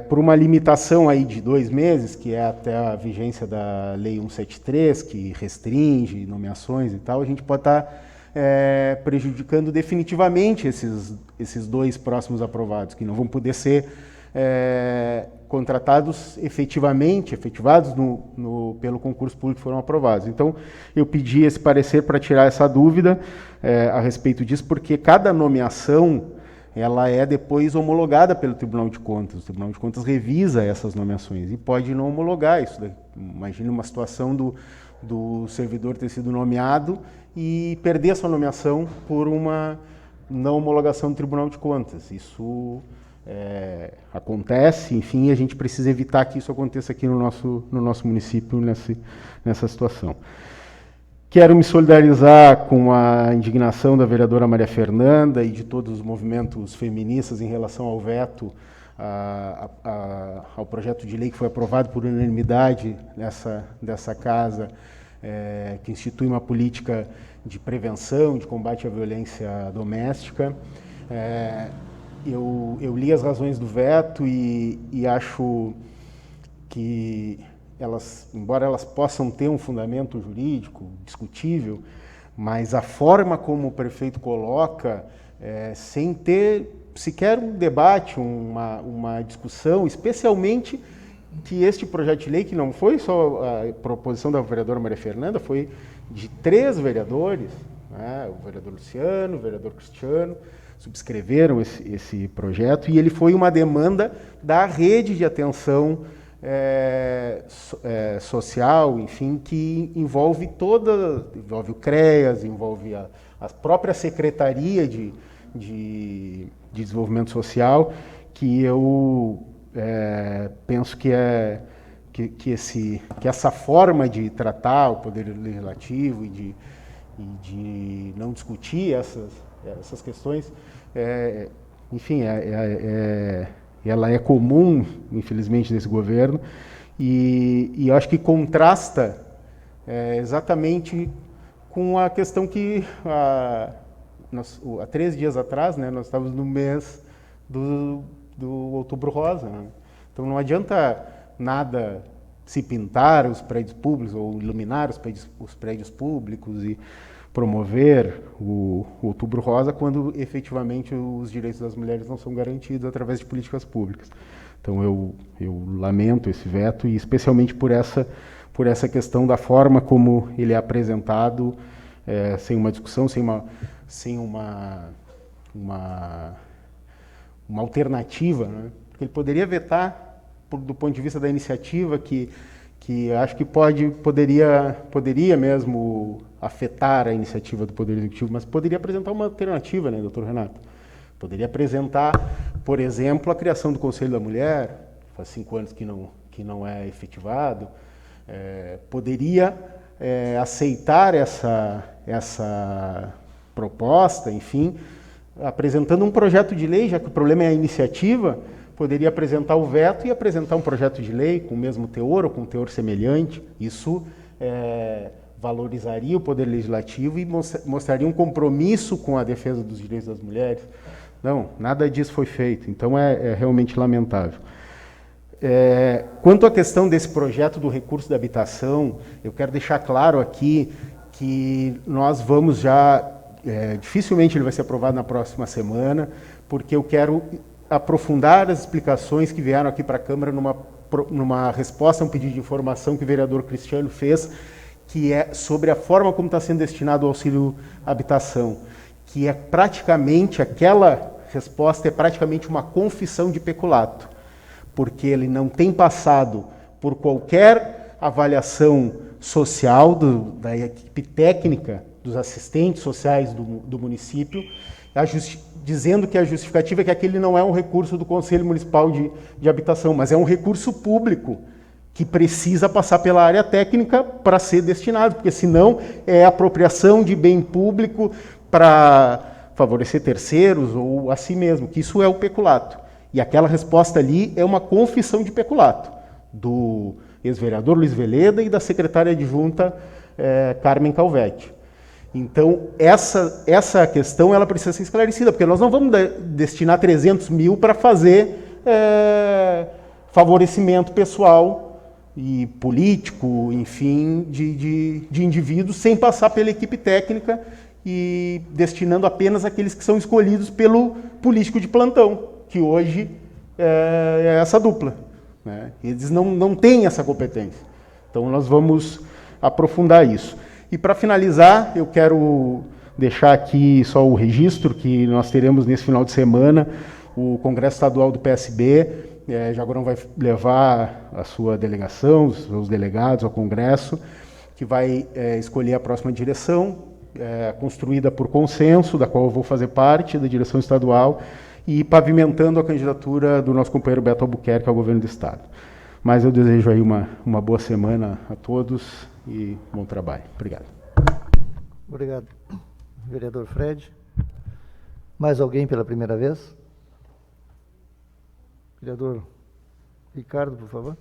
E: por uma limitação aí de 2 meses, que é até a vigência da Lei 173, que restringe nomeações e tal, a gente pode estar prejudicando definitivamente esses 2 próximos aprovados, que não vão poder ser contratados efetivados pelo concurso público que foram aprovados. Então, eu pedi esse parecer para tirar essa dúvida a respeito disso, porque cada nomeação ela é depois homologada pelo Tribunal de Contas. O Tribunal de Contas revisa essas nomeações e pode não homologar isso. Imagine uma situação do servidor ter sido nomeado e perder a sua nomeação por uma não homologação do Tribunal de Contas. Isso acontece, enfim, a gente precisa evitar que isso aconteça aqui no nosso município nessa situação. Quero me solidarizar com a indignação da vereadora Maria Fernanda e de todos os movimentos feministas em relação ao veto ao projeto de lei que foi aprovado por unanimidade dessa casa, que institui uma política de prevenção, de combate à violência doméstica. Eu li as razões do veto e acho que embora elas possam ter um fundamento jurídico discutível, mas a forma como o prefeito coloca, sem ter sequer um debate, uma discussão, especialmente que este projeto de lei, que não foi só a proposição da vereadora Maria Fernanda, foi de 3 vereadores, né, o vereador Luciano, o vereador Cristiano, subscreveram esse projeto, e ele foi uma demanda da rede de atenção social, enfim, que envolve o CREAS, envolve a própria Secretaria de Desenvolvimento Social, que eu penso que essa forma de tratar o Poder Legislativo e de não discutir essas questões, enfim, ela é comum, infelizmente, nesse governo, e eu acho que contrasta exatamente com a questão que há 3 dias atrás, né, nós estávamos no mês do Outubro Rosa, né? Então não adianta nada se pintar os prédios públicos ou iluminar os prédios públicos, promover o Outubro Rosa quando efetivamente os direitos das mulheres não são garantidos através de políticas públicas. Então eu lamento esse veto, e especialmente por essa questão da forma como ele é apresentado, sem uma discussão, sem uma alternativa, né? Porque ele poderia vetar do ponto de vista da iniciativa, que acho que poderia mesmo afetar a iniciativa do Poder Executivo, mas poderia apresentar uma alternativa, né, doutor Renato? Poderia apresentar, por exemplo, a criação do Conselho da Mulher, faz 5 anos que não é efetivado. Poderia aceitar essa proposta, enfim, apresentando um projeto de lei, já que o problema é a iniciativa, poderia apresentar o veto e apresentar um projeto de lei com o mesmo teor ou com um teor semelhante. Isso valorizaria o Poder Legislativo e mostraria um compromisso com a defesa dos direitos das mulheres. Não, nada disso foi feito, então é realmente lamentável. Quanto à questão desse projeto do recurso da habitação, eu quero deixar claro aqui que nós vamos já, dificilmente ele vai ser aprovado na próxima semana, porque eu quero aprofundar as explicações que vieram aqui para a Câmara numa resposta a um pedido de informação que o vereador Cristiano fez, que é sobre a forma como está sendo destinado o auxílio habitação, que é praticamente, aquela resposta é praticamente uma confissão de peculato, porque ele não tem passado por qualquer avaliação social da equipe técnica, dos assistentes sociais do município, dizendo que a justificativa é que aquele não é um recurso do Conselho Municipal de Habitação, mas é um recurso público que precisa passar pela área técnica para ser destinado, porque senão é apropriação de bem público para favorecer terceiros ou a si mesmo, que isso é o peculato. E aquela resposta ali é uma confissão de peculato do ex-vereador Luiz Veleda e da secretária adjunta Carmen Calvetti. Então, essa questão ela precisa ser esclarecida, porque nós não vamos destinar 300 mil para fazer favorecimento pessoal e político, enfim, de indivíduos, sem passar pela equipe técnica e destinando apenas aqueles que são escolhidos pelo político de plantão, que hoje é essa dupla, né? Eles não têm essa competência. Então, nós vamos aprofundar isso. E, para finalizar, eu quero deixar aqui só o registro que nós teremos nesse final de semana o Congresso Estadual do PSB. Jaguarão vai levar a sua delegação, os seus delegados ao Congresso, que vai escolher a próxima direção, construída por consenso, da qual eu vou fazer parte, da direção estadual, e pavimentando a candidatura do nosso companheiro Beto Albuquerque ao governo do Estado. Mas eu desejo aí uma boa semana a todos e bom trabalho. Obrigado.
A: Obrigado, vereador Fred. Mais alguém pela primeira vez? Vereador Ricardo, por favor.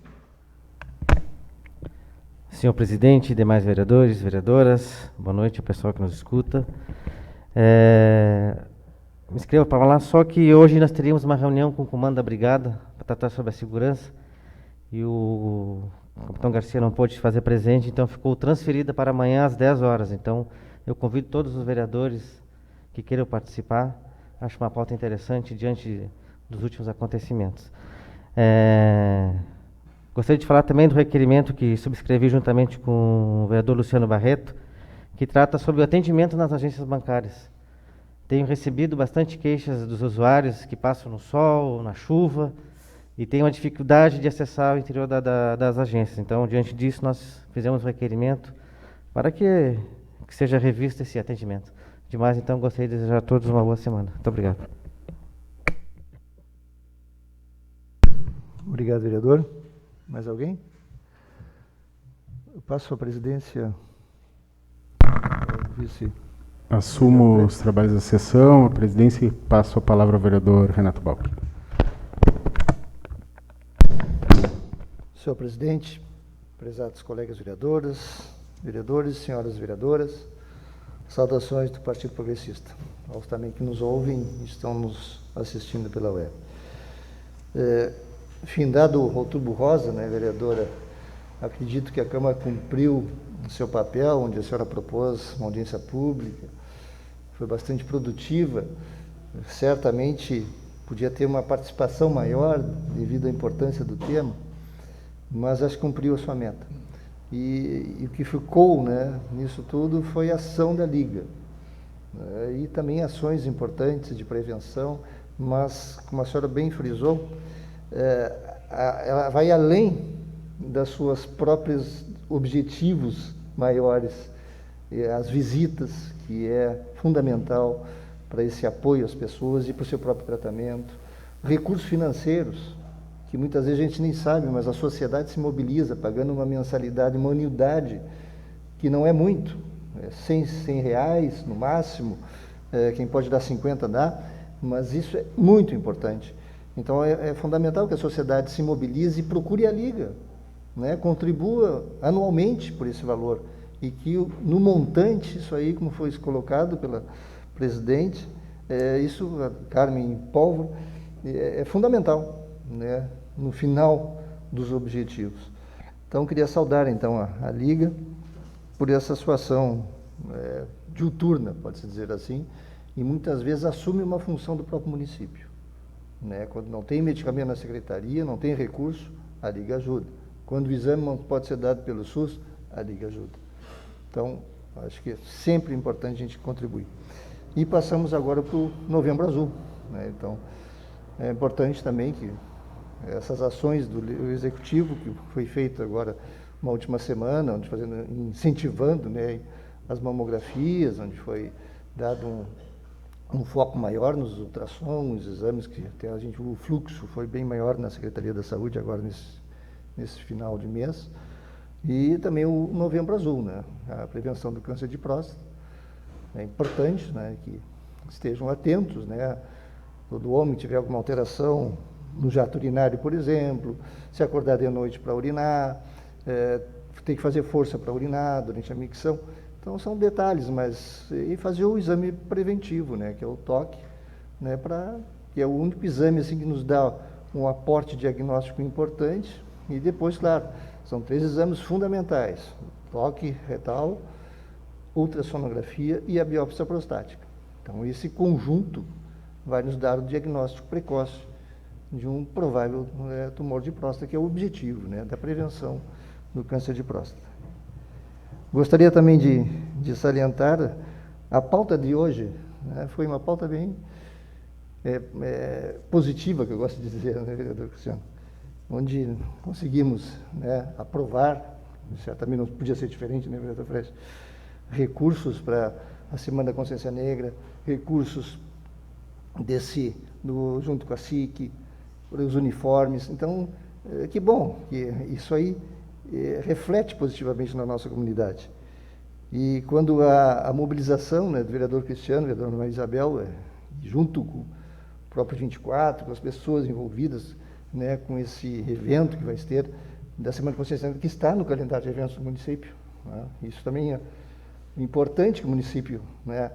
H: Senhor presidente, demais vereadores, vereadoras, boa noite ao pessoal que nos escuta. Me inscrevo para falar só que hoje nós teríamos uma reunião com o comando da brigada para tratar sobre a segurança e o capitão Garcia não pôde fazer presente, então ficou transferida para amanhã às 10 horas. Então eu convido todos os vereadores que queiram participar. Acho uma pauta interessante diante dos últimos acontecimentos. Gostaria de falar também do requerimento que subscrevi juntamente com o vereador Luciano Barreto, que trata sobre o atendimento nas agências bancárias. Tenho recebido bastante queixas dos usuários que passam no sol, na chuva, e tem uma dificuldade de acessar o interior das agências. Então, diante disso, nós fizemos um requerimento para que seja revisto esse atendimento. Demais, então, gostaria de desejar a todos uma boa semana. Muito obrigado.
A: Obrigado, vereador. Mais alguém? Eu passo a presidência ao vice.
E: Assumo os trabalhos da sessão, a presidência, e passo a palavra ao vereador Renato Balck.
A: Senhor presidente, prezados colegas vereadores, senhoras vereadoras, saudações do Partido Progressista, aos também que nos ouvem e estão nos assistindo pela web. Findado o Outubro Rosa, né, vereadora, acredito que a Câmara cumpriu no seu papel, onde a senhora propôs uma audiência pública, foi bastante produtiva. Certamente podia ter uma participação maior devido à importância do tema, mas acho que cumpriu a sua meta. E o que ficou, né, nisso tudo foi a ação da Liga, né, e também ações importantes de prevenção, mas, como a senhora bem frisou, ela vai além das suas próprios objetivos maiores, as visitas, que é fundamental para esse apoio às pessoas e para o seu próprio tratamento, recursos financeiros, que muitas vezes a gente nem sabe, mas a sociedade se mobiliza pagando uma mensalidade, uma anuidade, que não é muito, R$100 no máximo, quem pode dar 50 dá, mas isso é muito importante. Então é fundamental que a sociedade se mobilize e procure a Liga, né, contribua anualmente por esse valor, e que no montante, isso aí, como foi colocado pela presidente, isso, a Carmen Polvo, é fundamental, né, no final dos objetivos. Então, queria saudar, então, a Liga por essa sua ação diuturna, pode-se dizer assim, e muitas vezes assume uma função do próprio município, né? Quando não tem medicamento na secretaria, não tem recurso, a Liga ajuda. Quando o exame não pode ser dado pelo SUS, a Liga ajuda. Então, acho que é sempre importante a gente contribuir. E passamos agora para o Novembro Azul, né? Então, é importante também que essas ações do Executivo, que foi feito agora uma última semana, onde incentivando, né, as mamografias, onde foi dado um foco maior nos ultrassons, exames que até o fluxo foi bem maior na Secretaria da Saúde agora nesse final de mês. E também o Novembro Azul, né, a prevenção do câncer de próstata. É importante, né, que estejam atentos, né, todo homem que tiver alguma alteração no jato urinário, por exemplo, se acordar de noite para urinar, tem que fazer força para urinar durante a micção. Então, são detalhes, mas e fazer o exame preventivo, né, que é o toque, né, que é o único exame assim, que nos dá um aporte diagnóstico importante. E depois, claro, são 3 exames fundamentais: toque retal, ultrassonografia e a biópsia prostática. Então, esse conjunto vai nos dar o diagnóstico precoce de um provável tumor de próstata, que é o objetivo, né, da prevenção do câncer de próstata. Gostaria também de salientar a pauta de hoje, né, foi uma pauta bem positiva, que eu gosto de dizer, né, vereador Cristiano, onde conseguimos, né, aprovar, certamente não podia ser diferente, né, vereador Freixo, recursos para a Semana da Consciência Negra, recursos junto com a SIC, para os uniformes. Então, que bom que isso aí reflete positivamente na nossa comunidade. E quando a mobilização, né, do vereador Cristiano, vereadora Maria Isabel, junto com o próprio 24, com as pessoas envolvidas, né, com esse evento que vai ter, da Semana de Consciência Negra, que está no calendário de eventos do município, né? Isso também é importante que o município, né,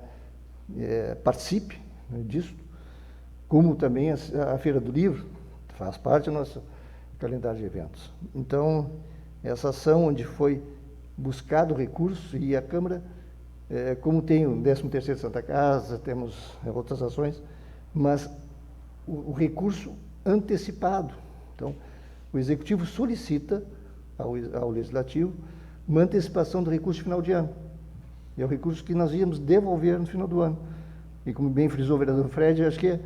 A: participe, né, disso, como também a Feira do Livro faz parte do nosso calendário de eventos. Então, essa ação onde foi buscado recurso, e a Câmara, como tem o 13º Santa Casa, temos outras ações, mas o recurso antecipado. Então, o Executivo solicita ao Legislativo uma antecipação do recurso de final de ano. E é o recurso que nós íamos devolver no final do ano. E como bem frisou o vereador Fred, acho que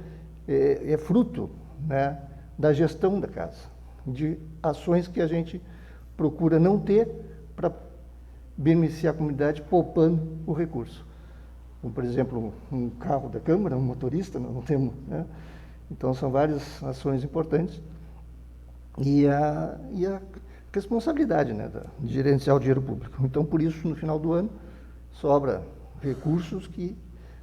A: é fruto, né, da gestão da casa, de ações que a gente procura não ter para beneficiar a comunidade poupando o recurso. Como, por exemplo, um carro da Câmara, um motorista, nós não temos, né? Então, são várias ações importantes. E a responsabilidade, né, de gerenciar o dinheiro público. Então, por isso, no final do ano, sobra recursos que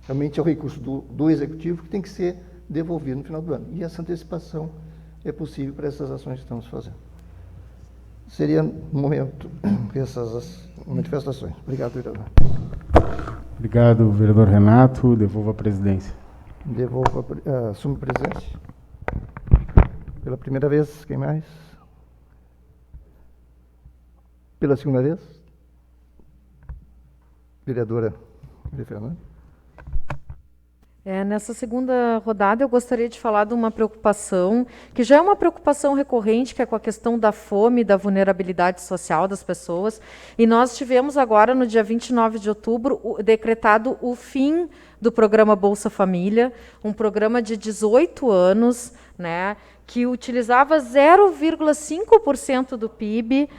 A: realmente é o recurso do Executivo que tem que ser devolvido no final do ano. E essa antecipação é possível para essas ações que estamos fazendo. Seria, no momento, essas manifestações. Obrigado, vereador.
E: Obrigado, vereador Renato. Devolvo a presidência.
A: Assumo a presidência. Pela primeira vez, quem mais? Pela segunda vez? Vereadora Maria Fernanda.
C: Nessa segunda rodada, eu gostaria de falar de uma preocupação, que já é uma preocupação recorrente, que é com a questão da fome e da vulnerabilidade social das pessoas. E nós tivemos agora, no dia 29 de outubro, decretado o fim do programa Bolsa Família, um programa de 18 anos, né, que utilizava 0,5% do PIB,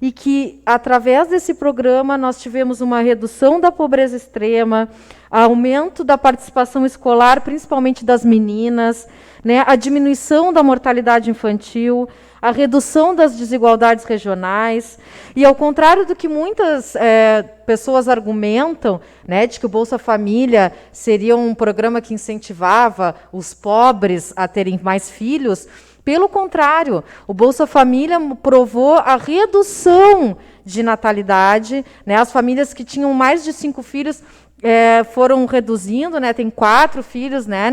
C: e que, através desse programa, nós tivemos uma redução da pobreza extrema, aumento da participação escolar, principalmente das meninas, né, a diminuição da mortalidade infantil, a redução das desigualdades regionais. E, ao contrário do que muitas pessoas argumentam, né, de que o Bolsa Família seria um programa que incentivava os pobres a terem mais filhos, pelo contrário, o Bolsa Família provou a redução de natalidade, né? As famílias que tinham mais de 5 filhos foram reduzindo, né? Tem 4 filhos, né,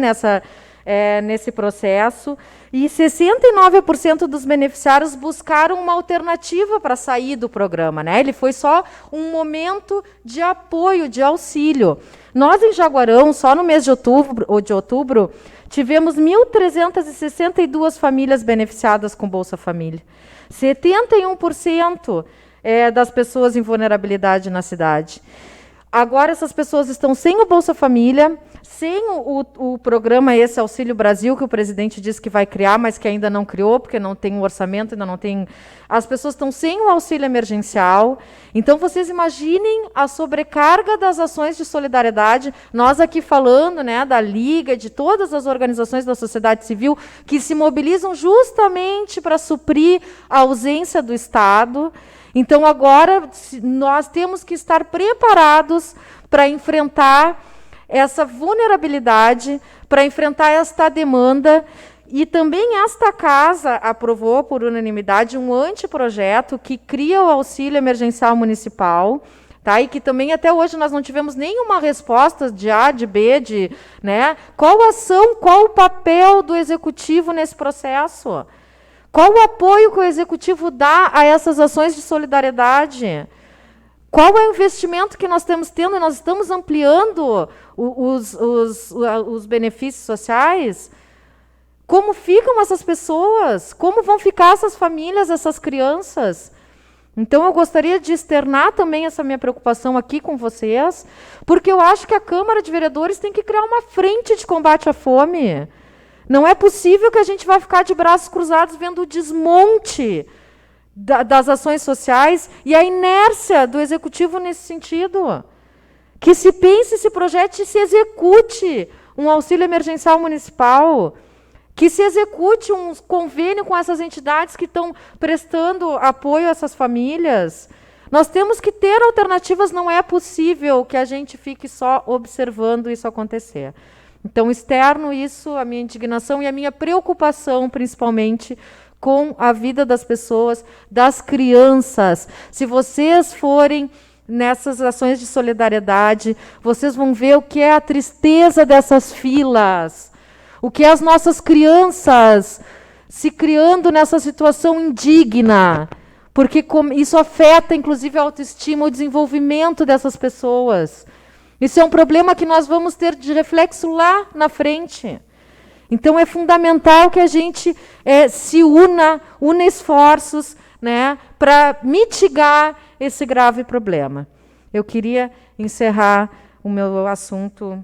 C: nesse processo, e 69% dos beneficiários buscaram uma alternativa para sair do programa, né? Ele foi só um momento de apoio, de auxílio. Nós, em Jaguarão, só no mês de outubro tivemos 1.362 famílias beneficiadas com Bolsa Família. 71% das pessoas em vulnerabilidade na cidade. Agora essas pessoas estão sem o Bolsa Família, sem o programa esse Auxílio Brasil, que o presidente disse que vai criar, mas que ainda não criou, porque não tem um orçamento, ainda não tem. As pessoas estão sem o auxílio emergencial. Então, vocês imaginem a sobrecarga das ações de solidariedade. Nós aqui falando, né, da Liga, de todas as organizações da sociedade civil que se mobilizam justamente para suprir a ausência do Estado. Então, agora, nós temos que estar preparados para enfrentar essa vulnerabilidade, para enfrentar esta demanda. E também esta casa aprovou, por unanimidade, um anteprojeto que cria o auxílio emergencial municipal, tá? E que também até hoje nós não tivemos nenhuma resposta de A, de B, né? Qual a ação, qual o papel do executivo nesse processo? Qual o apoio que o executivo dá a essas ações de solidariedade? Qual é o investimento que nós estamos tendo? Nós estamos ampliando os benefícios sociais? Como ficam essas pessoas? Como vão ficar essas famílias, essas crianças? Então, eu gostaria de externar também essa minha preocupação aqui com vocês, porque eu acho que a Câmara de Vereadores tem que criar uma frente de combate à fome. Não é possível que a gente vai ficar de braços cruzados vendo o desmonte das ações sociais e a inércia do Executivo nesse sentido. Que se pense, se projete e se execute um auxílio emergencial municipal, que se execute um convênio com essas entidades que estão prestando apoio a essas famílias. Nós temos que ter alternativas, não é possível que a gente fique só observando isso acontecer. Então, externo isso, a minha indignação e a minha preocupação, principalmente, com a vida das pessoas, das crianças. Se vocês forem nessas ações de solidariedade, vocês vão ver o que é a tristeza dessas filas, o que é as nossas crianças se criando nessa situação indigna, porque isso afeta, inclusive, a autoestima, o desenvolvimento dessas pessoas. Isso é um problema que nós vamos ter de reflexo lá na frente. Então, é fundamental que a gente se una esforços, né, para mitigar esse grave problema. Eu queria encerrar o meu assunto,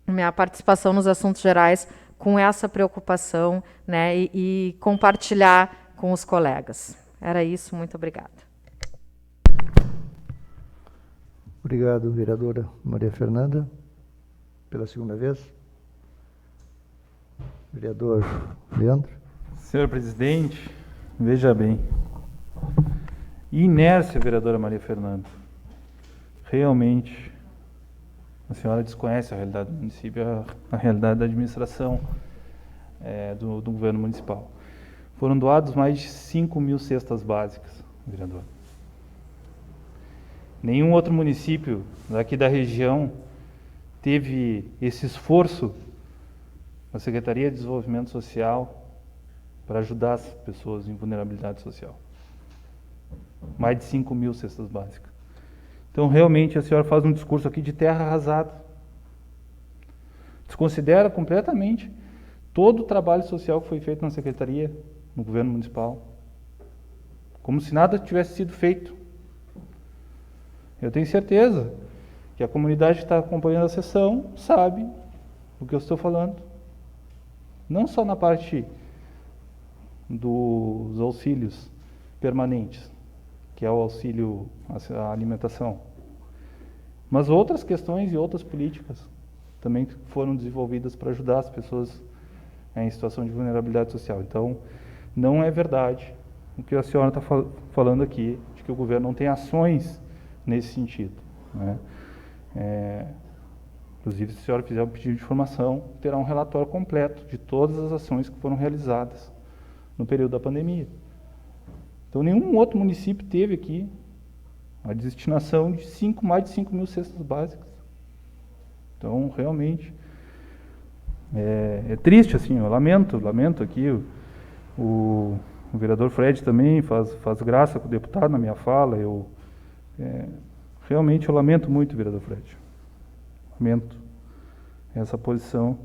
C: minha participação nos assuntos gerais, com essa preocupação, né, e compartilhar com os colegas. Era isso, muito obrigada.
A: Obrigado, vereadora Maria Fernanda. Pela segunda vez. Vereador Leandro.
G: Senhor presidente, veja bem. Inércia, vereadora Maria Fernanda. Realmente, a senhora desconhece a realidade do município, a realidade da administração do governo municipal. Foram doados mais de 5.000 cestas básicas, vereador. Nenhum outro município daqui da região teve esse esforço da Secretaria de Desenvolvimento Social para ajudar as pessoas em vulnerabilidade social. Mais de 5.000 cestas básicas. Então, realmente, a senhora faz um discurso aqui de terra arrasada. Desconsidera completamente todo o trabalho social que foi feito na Secretaria, no governo municipal. Como se nada tivesse sido feito. Eu tenho certeza que a comunidade que está acompanhando a sessão sabe do que eu estou falando. Não só na parte dos auxílios permanentes, que é o auxílio à alimentação, mas outras questões e outras políticas também foram desenvolvidas para ajudar as pessoas em situação de vulnerabilidade social. Então, não é verdade o que a senhora está falando aqui, de que o governo não tem ações nesse sentido, né? Inclusive, se a senhora fizer um pedido de informação, terá um relatório completo de todas as ações que foram realizadas no período da pandemia. Então, nenhum outro município teve aqui a destinação de mais de 5 mil cestas básicas. Então, realmente, é triste, assim, eu lamento aqui, o vereador Fred também faz graça com o deputado na minha fala, realmente eu lamento muito, vereador Fred, lamento essa posição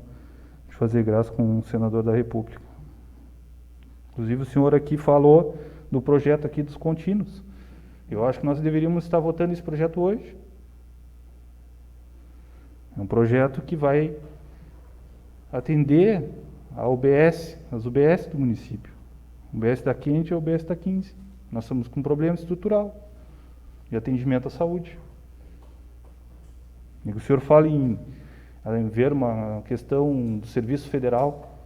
G: de fazer graça com um senador da República. Inclusive, o senhor aqui falou do projeto aqui dos contínuos. Eu acho que nós deveríamos estar votando esse projeto hoje. É um projeto que vai atender as UBS do município. O UBS da Quente e o UBS da 15. Nós estamos com um problema estrutural de atendimento à saúde. E o senhor fala em ver uma questão do serviço federal.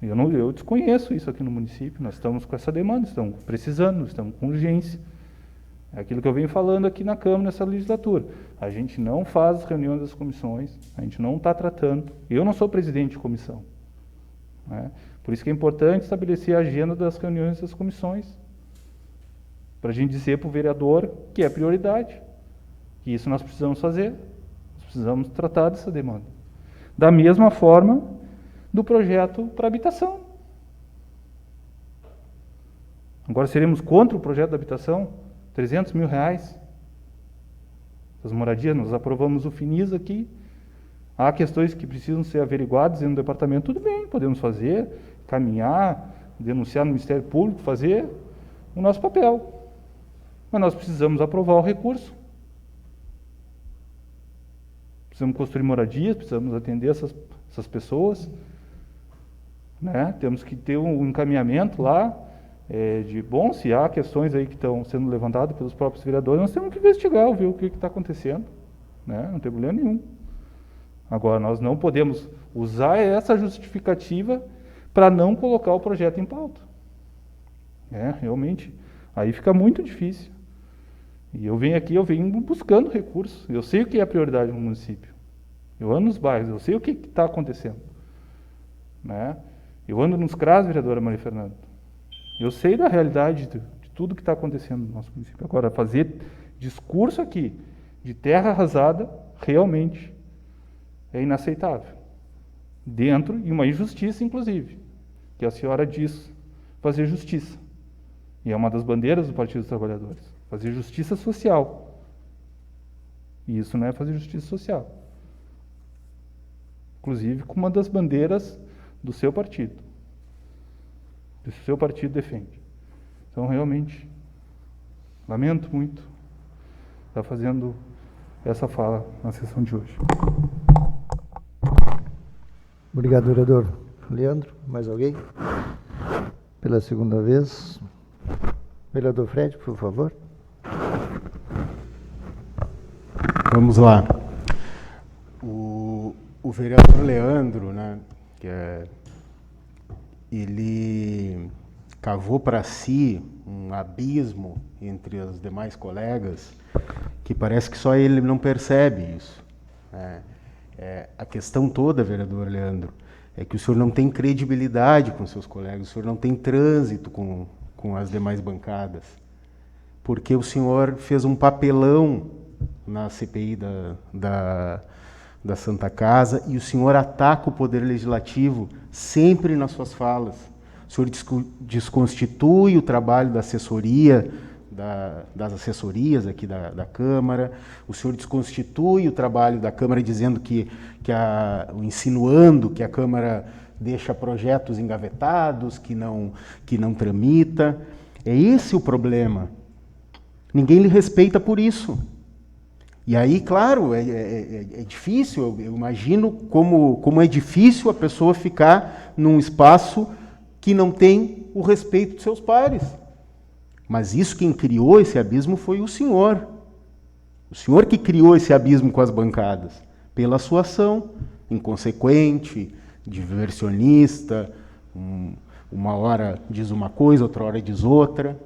G: Eu desconheço isso aqui no município. Nós estamos com essa demanda, estamos precisando, estamos com urgência. É aquilo que eu venho falando aqui na Câmara nessa legislatura. A gente não faz as reuniões das comissões, a gente não está tratando. Eu não sou presidente de comissão, né? Por isso que é importante estabelecer a agenda das reuniões das comissões, para a gente dizer para o vereador que é prioridade, que isso nós precisamos fazer, nós precisamos tratar dessa demanda. Da mesma forma do projeto para habitação. Agora seremos contra o projeto da habitação? 300 mil reais. As moradias, nós aprovamos o FINIS aqui. Há questões que precisam ser averiguadas no departamento, tudo bem, podemos fazer, caminhar, denunciar no Ministério Público, fazer o nosso papel. Mas nós precisamos aprovar o recurso. Precisamos construir moradias, precisamos atender essas pessoas, né? Temos que ter um encaminhamento lá, se há questões aí que estão sendo levantadas pelos próprios vereadores, nós temos que investigar, ver o que está acontecendo, né? Não tem problema nenhum. Agora, nós não podemos usar essa justificativa para não colocar o projeto em pauta. Realmente, aí fica muito difícil. E eu venho buscando recursos. Eu sei o que é a prioridade no município. Eu ando nos bairros, eu sei o que está acontecendo, né? Eu ando nos CRAS, vereadora Maria Fernanda. Eu sei da realidade de tudo que está acontecendo no nosso município. Agora, fazer discurso aqui de terra arrasada, realmente é inaceitável. Dentro, e uma injustiça, inclusive, que a senhora diz fazer justiça. E é uma das bandeiras do Partido dos Trabalhadores. Fazer justiça social. E isso não é fazer justiça social. Inclusive com uma das bandeiras do seu partido. Que o seu partido defende. Então, realmente, lamento muito estar fazendo essa fala na sessão de hoje.
A: Obrigado, vereador Leandro. Mais alguém? Pela segunda vez. Vereador Fred, por favor.
E: Vamos lá. O vereador Leandro, né, ele cavou para si um abismo entre os demais colegas que parece que só ele não percebe isso. A questão toda, vereador Leandro, é que o senhor não tem credibilidade com seus colegas, o senhor não tem trânsito com as demais bancadas, porque o senhor fez um papelão na CPI da Santa Casa e o senhor ataca o Poder Legislativo sempre nas suas falas. O senhor desconstitui o trabalho da assessoria das assessorias aqui da Câmara, o senhor desconstitui o trabalho da Câmara dizendo insinuando que a Câmara deixa projetos engavetados, que não tramita. É esse o problema. Ninguém lhe respeita por isso. E aí, claro, é difícil, eu imagino como é difícil a pessoa ficar num espaço que não tem o respeito dos seus pares. Mas isso, quem criou esse abismo foi o senhor. O senhor que criou esse abismo com as bancadas, pela sua ação inconsequente, diversionista, uma hora diz uma coisa, outra hora diz outra.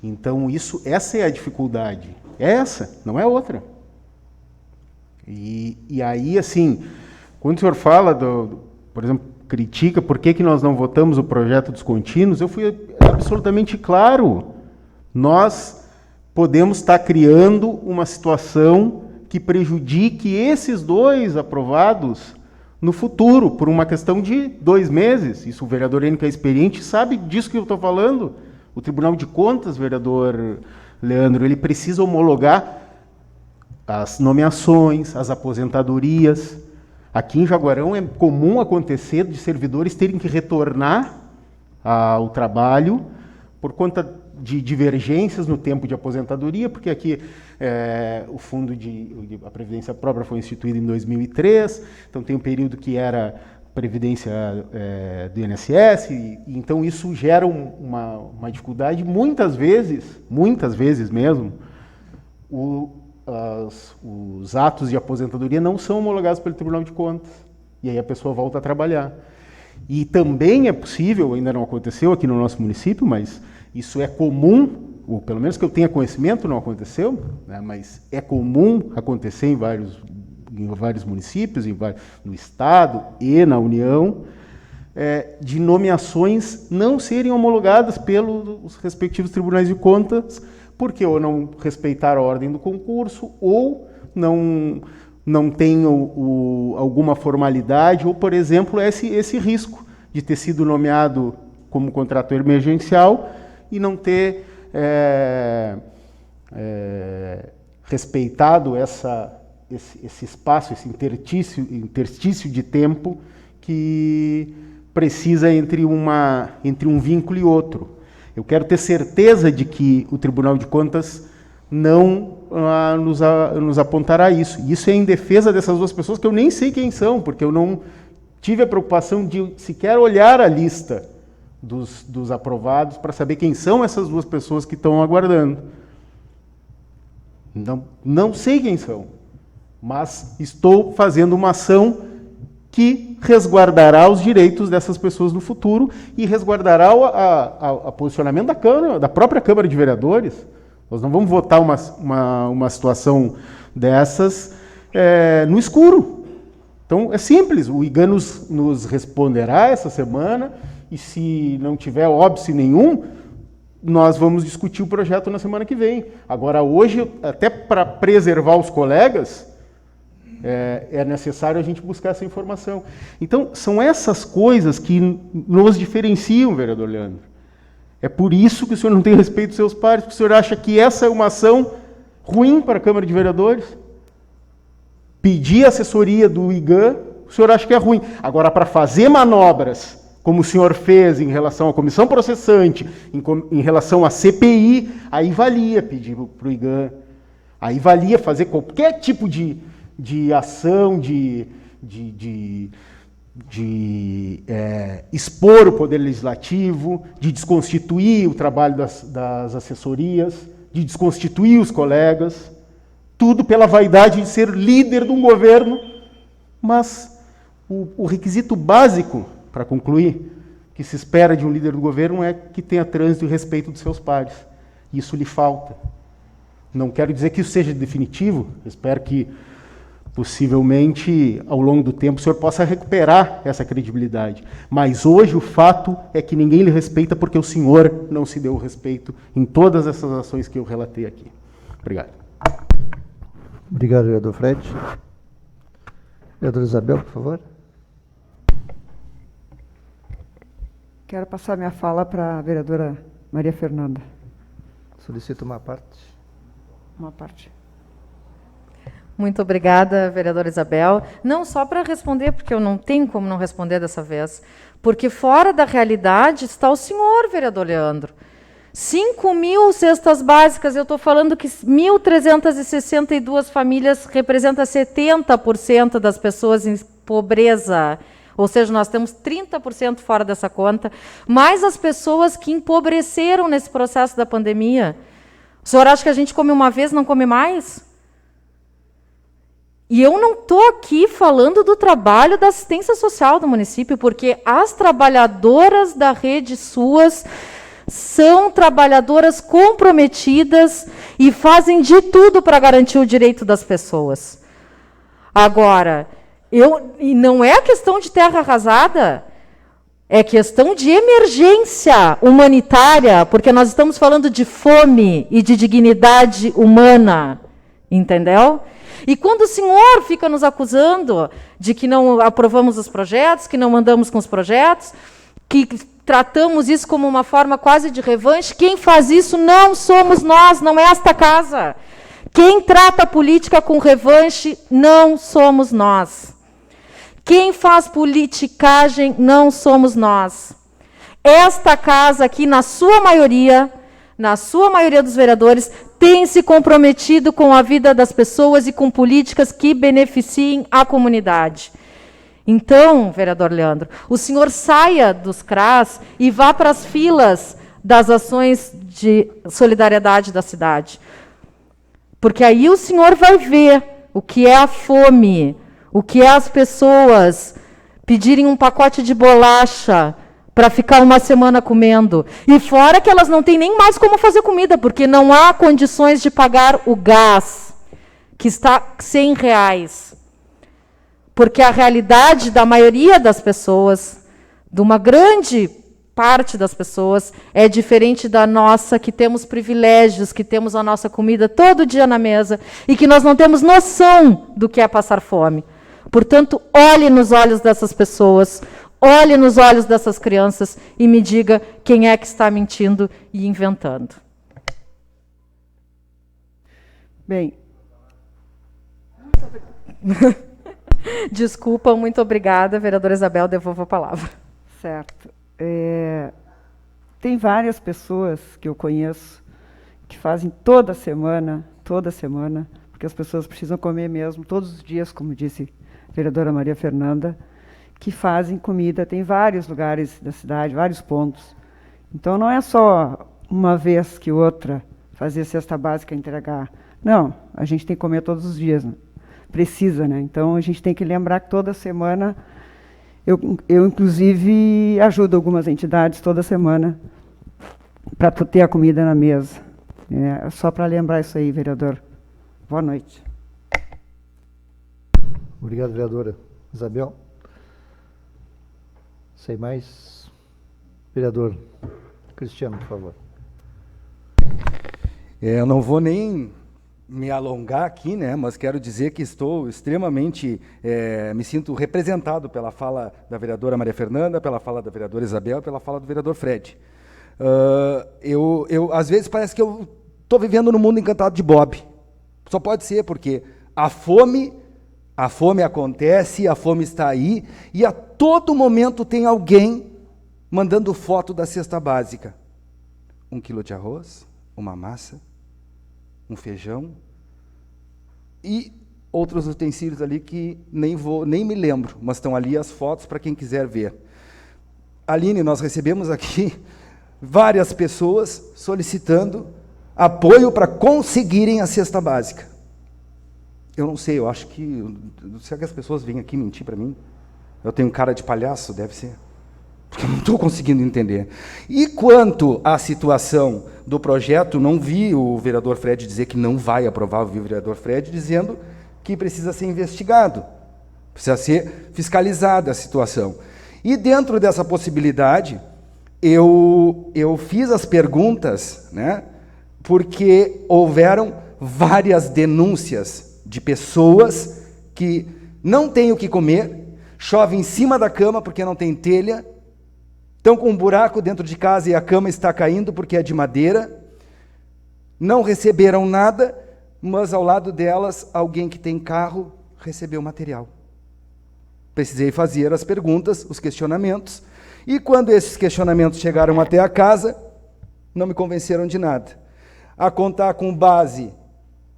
E: Então, essa é a dificuldade. É essa, não é outra. E aí, assim, quando o senhor fala, por exemplo, critica por que nós não votamos o projeto dos contínuos, eu fui absolutamente claro. Nós podemos estar criando uma situação que prejudique esses dois aprovados no futuro, por uma questão de 2 meses. Isso o vereador Enio, que é experiente, sabe disso que eu estou falando. O Tribunal de Contas, vereador Leandro, ele precisa homologar as nomeações, as aposentadorias. Aqui em Jaguarão é comum acontecer de servidores terem que retornar ao trabalho por conta de divergências no tempo de aposentadoria, porque aqui o fundo a Previdência Própria foi instituído em 2003, então tem um período que era Previdência do INSS, e então isso gera uma dificuldade, muitas vezes mesmo, os atos de aposentadoria não são homologados pelo Tribunal de Contas, e aí a pessoa volta a trabalhar. E também é possível, ainda não aconteceu aqui no nosso município, mas isso é comum, ou pelo menos que eu tenha conhecimento, não aconteceu, né, mas é comum acontecer em vários municípios, no Estado e na União, de nomeações não serem homologadas pelos respectivos tribunais de contas, porque ou não respeitaram a ordem do concurso, ou não tem alguma formalidade, ou, por exemplo, esse risco de ter sido nomeado como contrator emergencial e não ter respeitado esse espaço, esse interstício de tempo que precisa entre um vínculo e outro. Eu quero ter certeza de que o Tribunal de Contas não nos apontará isso. Isso é em defesa dessas duas pessoas que eu nem sei quem são, porque eu não tive a preocupação de sequer olhar a lista dos aprovados para saber quem são essas duas pessoas que estão aguardando. Não sei quem são, mas estou fazendo uma ação que resguardará os direitos dessas pessoas no futuro e resguardará o posicionamento da Câmara, da própria Câmara de Vereadores. Nós não vamos votar uma situação dessas no escuro. Então, é simples, o IGAN nos responderá essa semana, e se não tiver óbice nenhum, nós vamos discutir o projeto na semana que vem. Agora, hoje, até para preservar os colegas, é necessário a gente buscar essa informação. Então, são essas coisas que nos diferenciam, vereador Leandro. É por isso que o senhor não tem respeito dos seus pares, porque o senhor acha que essa é uma ação ruim para a Câmara de Vereadores. Pedir assessoria do IGAN, o senhor acha que é ruim. Agora, para fazer manobras, como o senhor fez em relação à comissão processante, em relação à CPI, aí valia pedir para o IGAN. Aí valia fazer qualquer tipo de ação, de expor o Poder Legislativo, de desconstituir o trabalho das assessorias, de desconstituir os colegas, tudo pela vaidade de ser líder de um governo, mas o requisito básico, para concluir, que se espera de um líder do governo é que tenha trânsito e respeito dos seus pares. Isso lhe falta. Não quero dizer que isso seja definitivo, espero que possivelmente, ao longo do tempo, o senhor possa recuperar essa credibilidade. Mas hoje o fato é que ninguém lhe respeita porque o senhor não se deu o respeito em todas essas ações que eu relatei aqui. Obrigado.
A: Obrigado, vereador Fred. Vereadora Isabel, por favor.
F: Quero passar minha fala para a vereadora Maria Fernanda.
A: Solicito uma parte.
F: Uma parte.
C: Muito obrigada, vereadora Isabel. Não só para responder, porque eu não tenho como não responder dessa vez, porque fora da realidade está o senhor, vereador Leandro. 5.000 cestas básicas, eu estou falando que 1.362 famílias representa 70% das pessoas em pobreza. Ou seja, nós temos 30% fora dessa conta, mais as pessoas que empobreceram nesse processo da pandemia. O senhor acha que a gente come uma vez, não come mais? E eu não estou aqui falando do trabalho da assistência social do município, porque as trabalhadoras da rede SUAS são trabalhadoras comprometidas e fazem de tudo para garantir o direito das pessoas. Agora, e não é questão de terra arrasada, é questão de emergência humanitária, porque nós estamos falando de fome e de dignidade humana, entendeu? E quando o senhor fica nos acusando de que não aprovamos os projetos, que não andamos com os projetos, que tratamos isso como uma forma quase de revanche, quem faz isso não somos nós, não é esta casa. Quem trata a política com revanche não somos nós. Quem faz politicagem não somos nós. Esta casa aqui, na sua maioria dos vereadores, tem se comprometido com a vida das pessoas e com políticas que beneficiem a comunidade. Então, vereador Leandro, o senhor saia dos CRAS e vá para as filas das ações de solidariedade da cidade. Porque aí o senhor vai ver o que é a fome, o que é as pessoas pedirem um pacote de bolacha para ficar uma semana comendo. E fora que elas não têm nem mais como fazer comida, porque não há condições de pagar o gás, que está R$100. Porque a realidade da maioria das pessoas, de uma grande parte das pessoas, é diferente da nossa, que temos privilégios, que temos a nossa comida todo dia na mesa e que nós não temos noção do que é passar fome. Portanto, olhe nos olhos dessas pessoas, olhe nos olhos dessas crianças e me diga quem é que está mentindo e inventando.
F: Bem.
C: Desculpa, muito obrigada, vereadora Isabel, devolvo a palavra.
F: Certo. Tem várias pessoas que eu conheço que fazem toda semana, porque as pessoas precisam comer mesmo, todos os dias, como disse a vereadora Maria Fernanda, que fazem comida. Tem vários lugares da cidade, vários pontos. Então, não é só uma vez que outra fazer cesta básica e entregar. Não, a gente tem que comer todos os dias, né? Precisa, né? Então, a gente tem que lembrar que toda semana, eu inclusive, ajudo algumas entidades toda semana para ter a comida na mesa. É só para lembrar isso aí, vereador. Boa noite.
A: Obrigado, vereadora Isabel. Sem mais. Vereador Cristiano, por favor.
B: Eu não vou nem me alongar aqui, né, mas quero dizer que estou extremamente, me sinto representado pela fala da vereadora Maria Fernanda, pela fala da vereadora Isabel, pela fala do vereador Fred. Às vezes parece que eu estou vivendo no mundo encantado de Bob. Só pode ser porque a fome acontece, a fome está aí, e a todo momento tem alguém mandando foto da cesta básica. 1 quilo de arroz, uma massa, um feijão e outros utensílios ali que nem me lembro, mas estão ali as fotos para quem quiser ver. Aline, nós recebemos aqui várias pessoas solicitando apoio para conseguirem a cesta básica. Eu não sei, eu acho que... Será que as pessoas vêm aqui mentir para mim? Eu tenho cara de palhaço? Deve ser. Porque eu não estou conseguindo entender. E quanto à situação do projeto, não vi o vereador Fred dizer que não vai aprovar, eu vi o vereador Fred dizendo que precisa ser investigado, precisa ser fiscalizada a situação. E dentro dessa possibilidade, eu fiz as perguntas, né, porque houveram várias denúncias de pessoas que não têm o que comer, chove em cima da cama porque não tem telha, estão com um buraco dentro de casa e a cama está caindo porque é de madeira, não receberam nada, mas ao lado delas, alguém que tem carro recebeu material. Precisei fazer as perguntas, os questionamentos, e quando esses questionamentos chegaram até a casa, não me convenceram de nada. A contar com base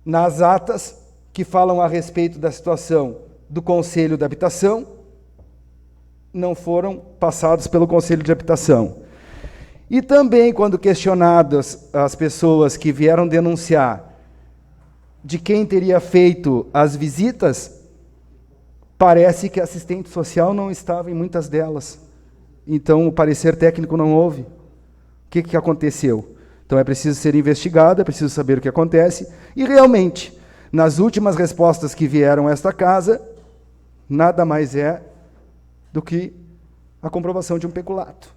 B: nas atas que falam a respeito da situação do Conselho de Habitação, não foram passados pelo Conselho de Habitação. E também, quando questionadas as pessoas que vieram denunciar de quem teria feito as visitas, parece que a assistente social não estava em muitas delas. Então, o parecer técnico não houve. O que aconteceu? Então, é preciso ser investigado, é preciso saber o que acontece. E, realmente, nas últimas respostas que vieram a esta casa, nada mais é do que a comprovação de um peculato.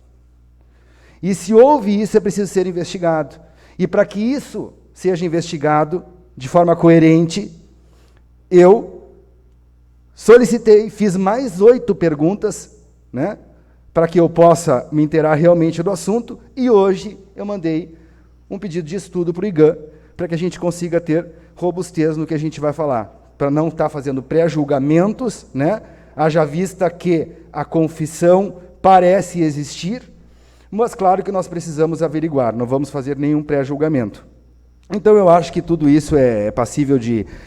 B: E se houve isso, é preciso ser investigado. E para que isso seja investigado de forma coerente, eu solicitei, fiz mais 8 perguntas, né, para que eu possa me inteirar realmente do assunto, e hoje eu mandei um pedido de estudo para o IGAM, para que a gente consiga ter robustez no que a gente vai falar, para não estar fazendo pré-julgamentos, né, haja vista que a confissão parece existir, mas claro que nós precisamos averiguar, não vamos fazer nenhum pré-julgamento. Então eu acho que tudo isso é passível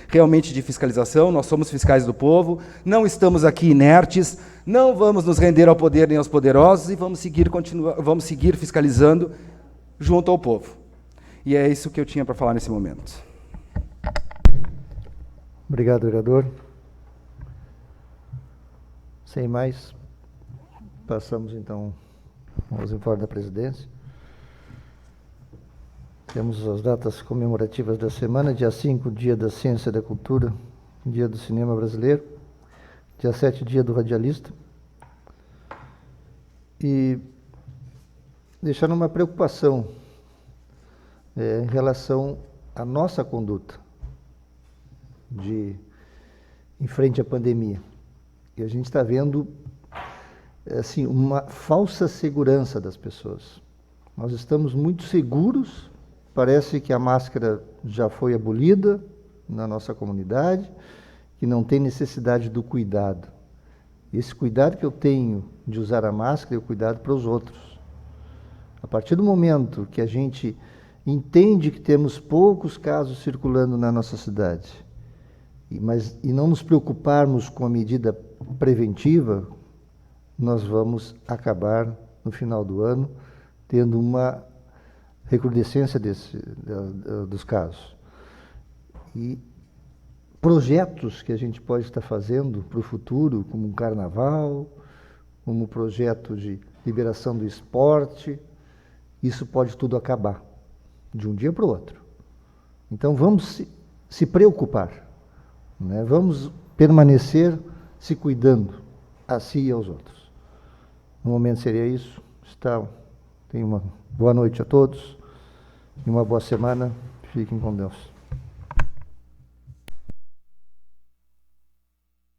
B: realmente de fiscalização, nós somos fiscais do povo, não estamos aqui inertes, não vamos nos render ao poder nem aos poderosos e vamos seguir fiscalizando junto ao povo. E é isso que eu tinha para falar nesse momento.
A: Obrigado, vereador. Sem mais, passamos então aos informes da presidência. Temos as datas comemorativas da semana: dia 5, dia da Ciência e da Cultura, dia do Cinema Brasileiro, dia 7, dia do Radialista. E deixando uma preocupação em relação à nossa conduta em frente à pandemia. E a gente está vendo assim, uma falsa segurança das pessoas. Nós estamos muito seguros, parece que a máscara já foi abolida na nossa comunidade, que não tem necessidade do cuidado. Esse cuidado que eu tenho de usar a máscara é o cuidado para os outros. A partir do momento que a gente entende que temos poucos casos circulando na nossa cidade, e não nos preocuparmos com a medida preventiva, nós vamos acabar, no final do ano, tendo uma recrudescência dos casos. E projetos que a gente pode estar fazendo para o futuro, como um carnaval, como um projeto de liberação do esporte, isso pode tudo acabar, de um dia para o outro. Então vamos se preocupar, né? Vamos permanecer se cuidando a si e aos outros. No momento seria isso. Tenha uma boa noite a todos e uma boa semana. Fiquem com Deus.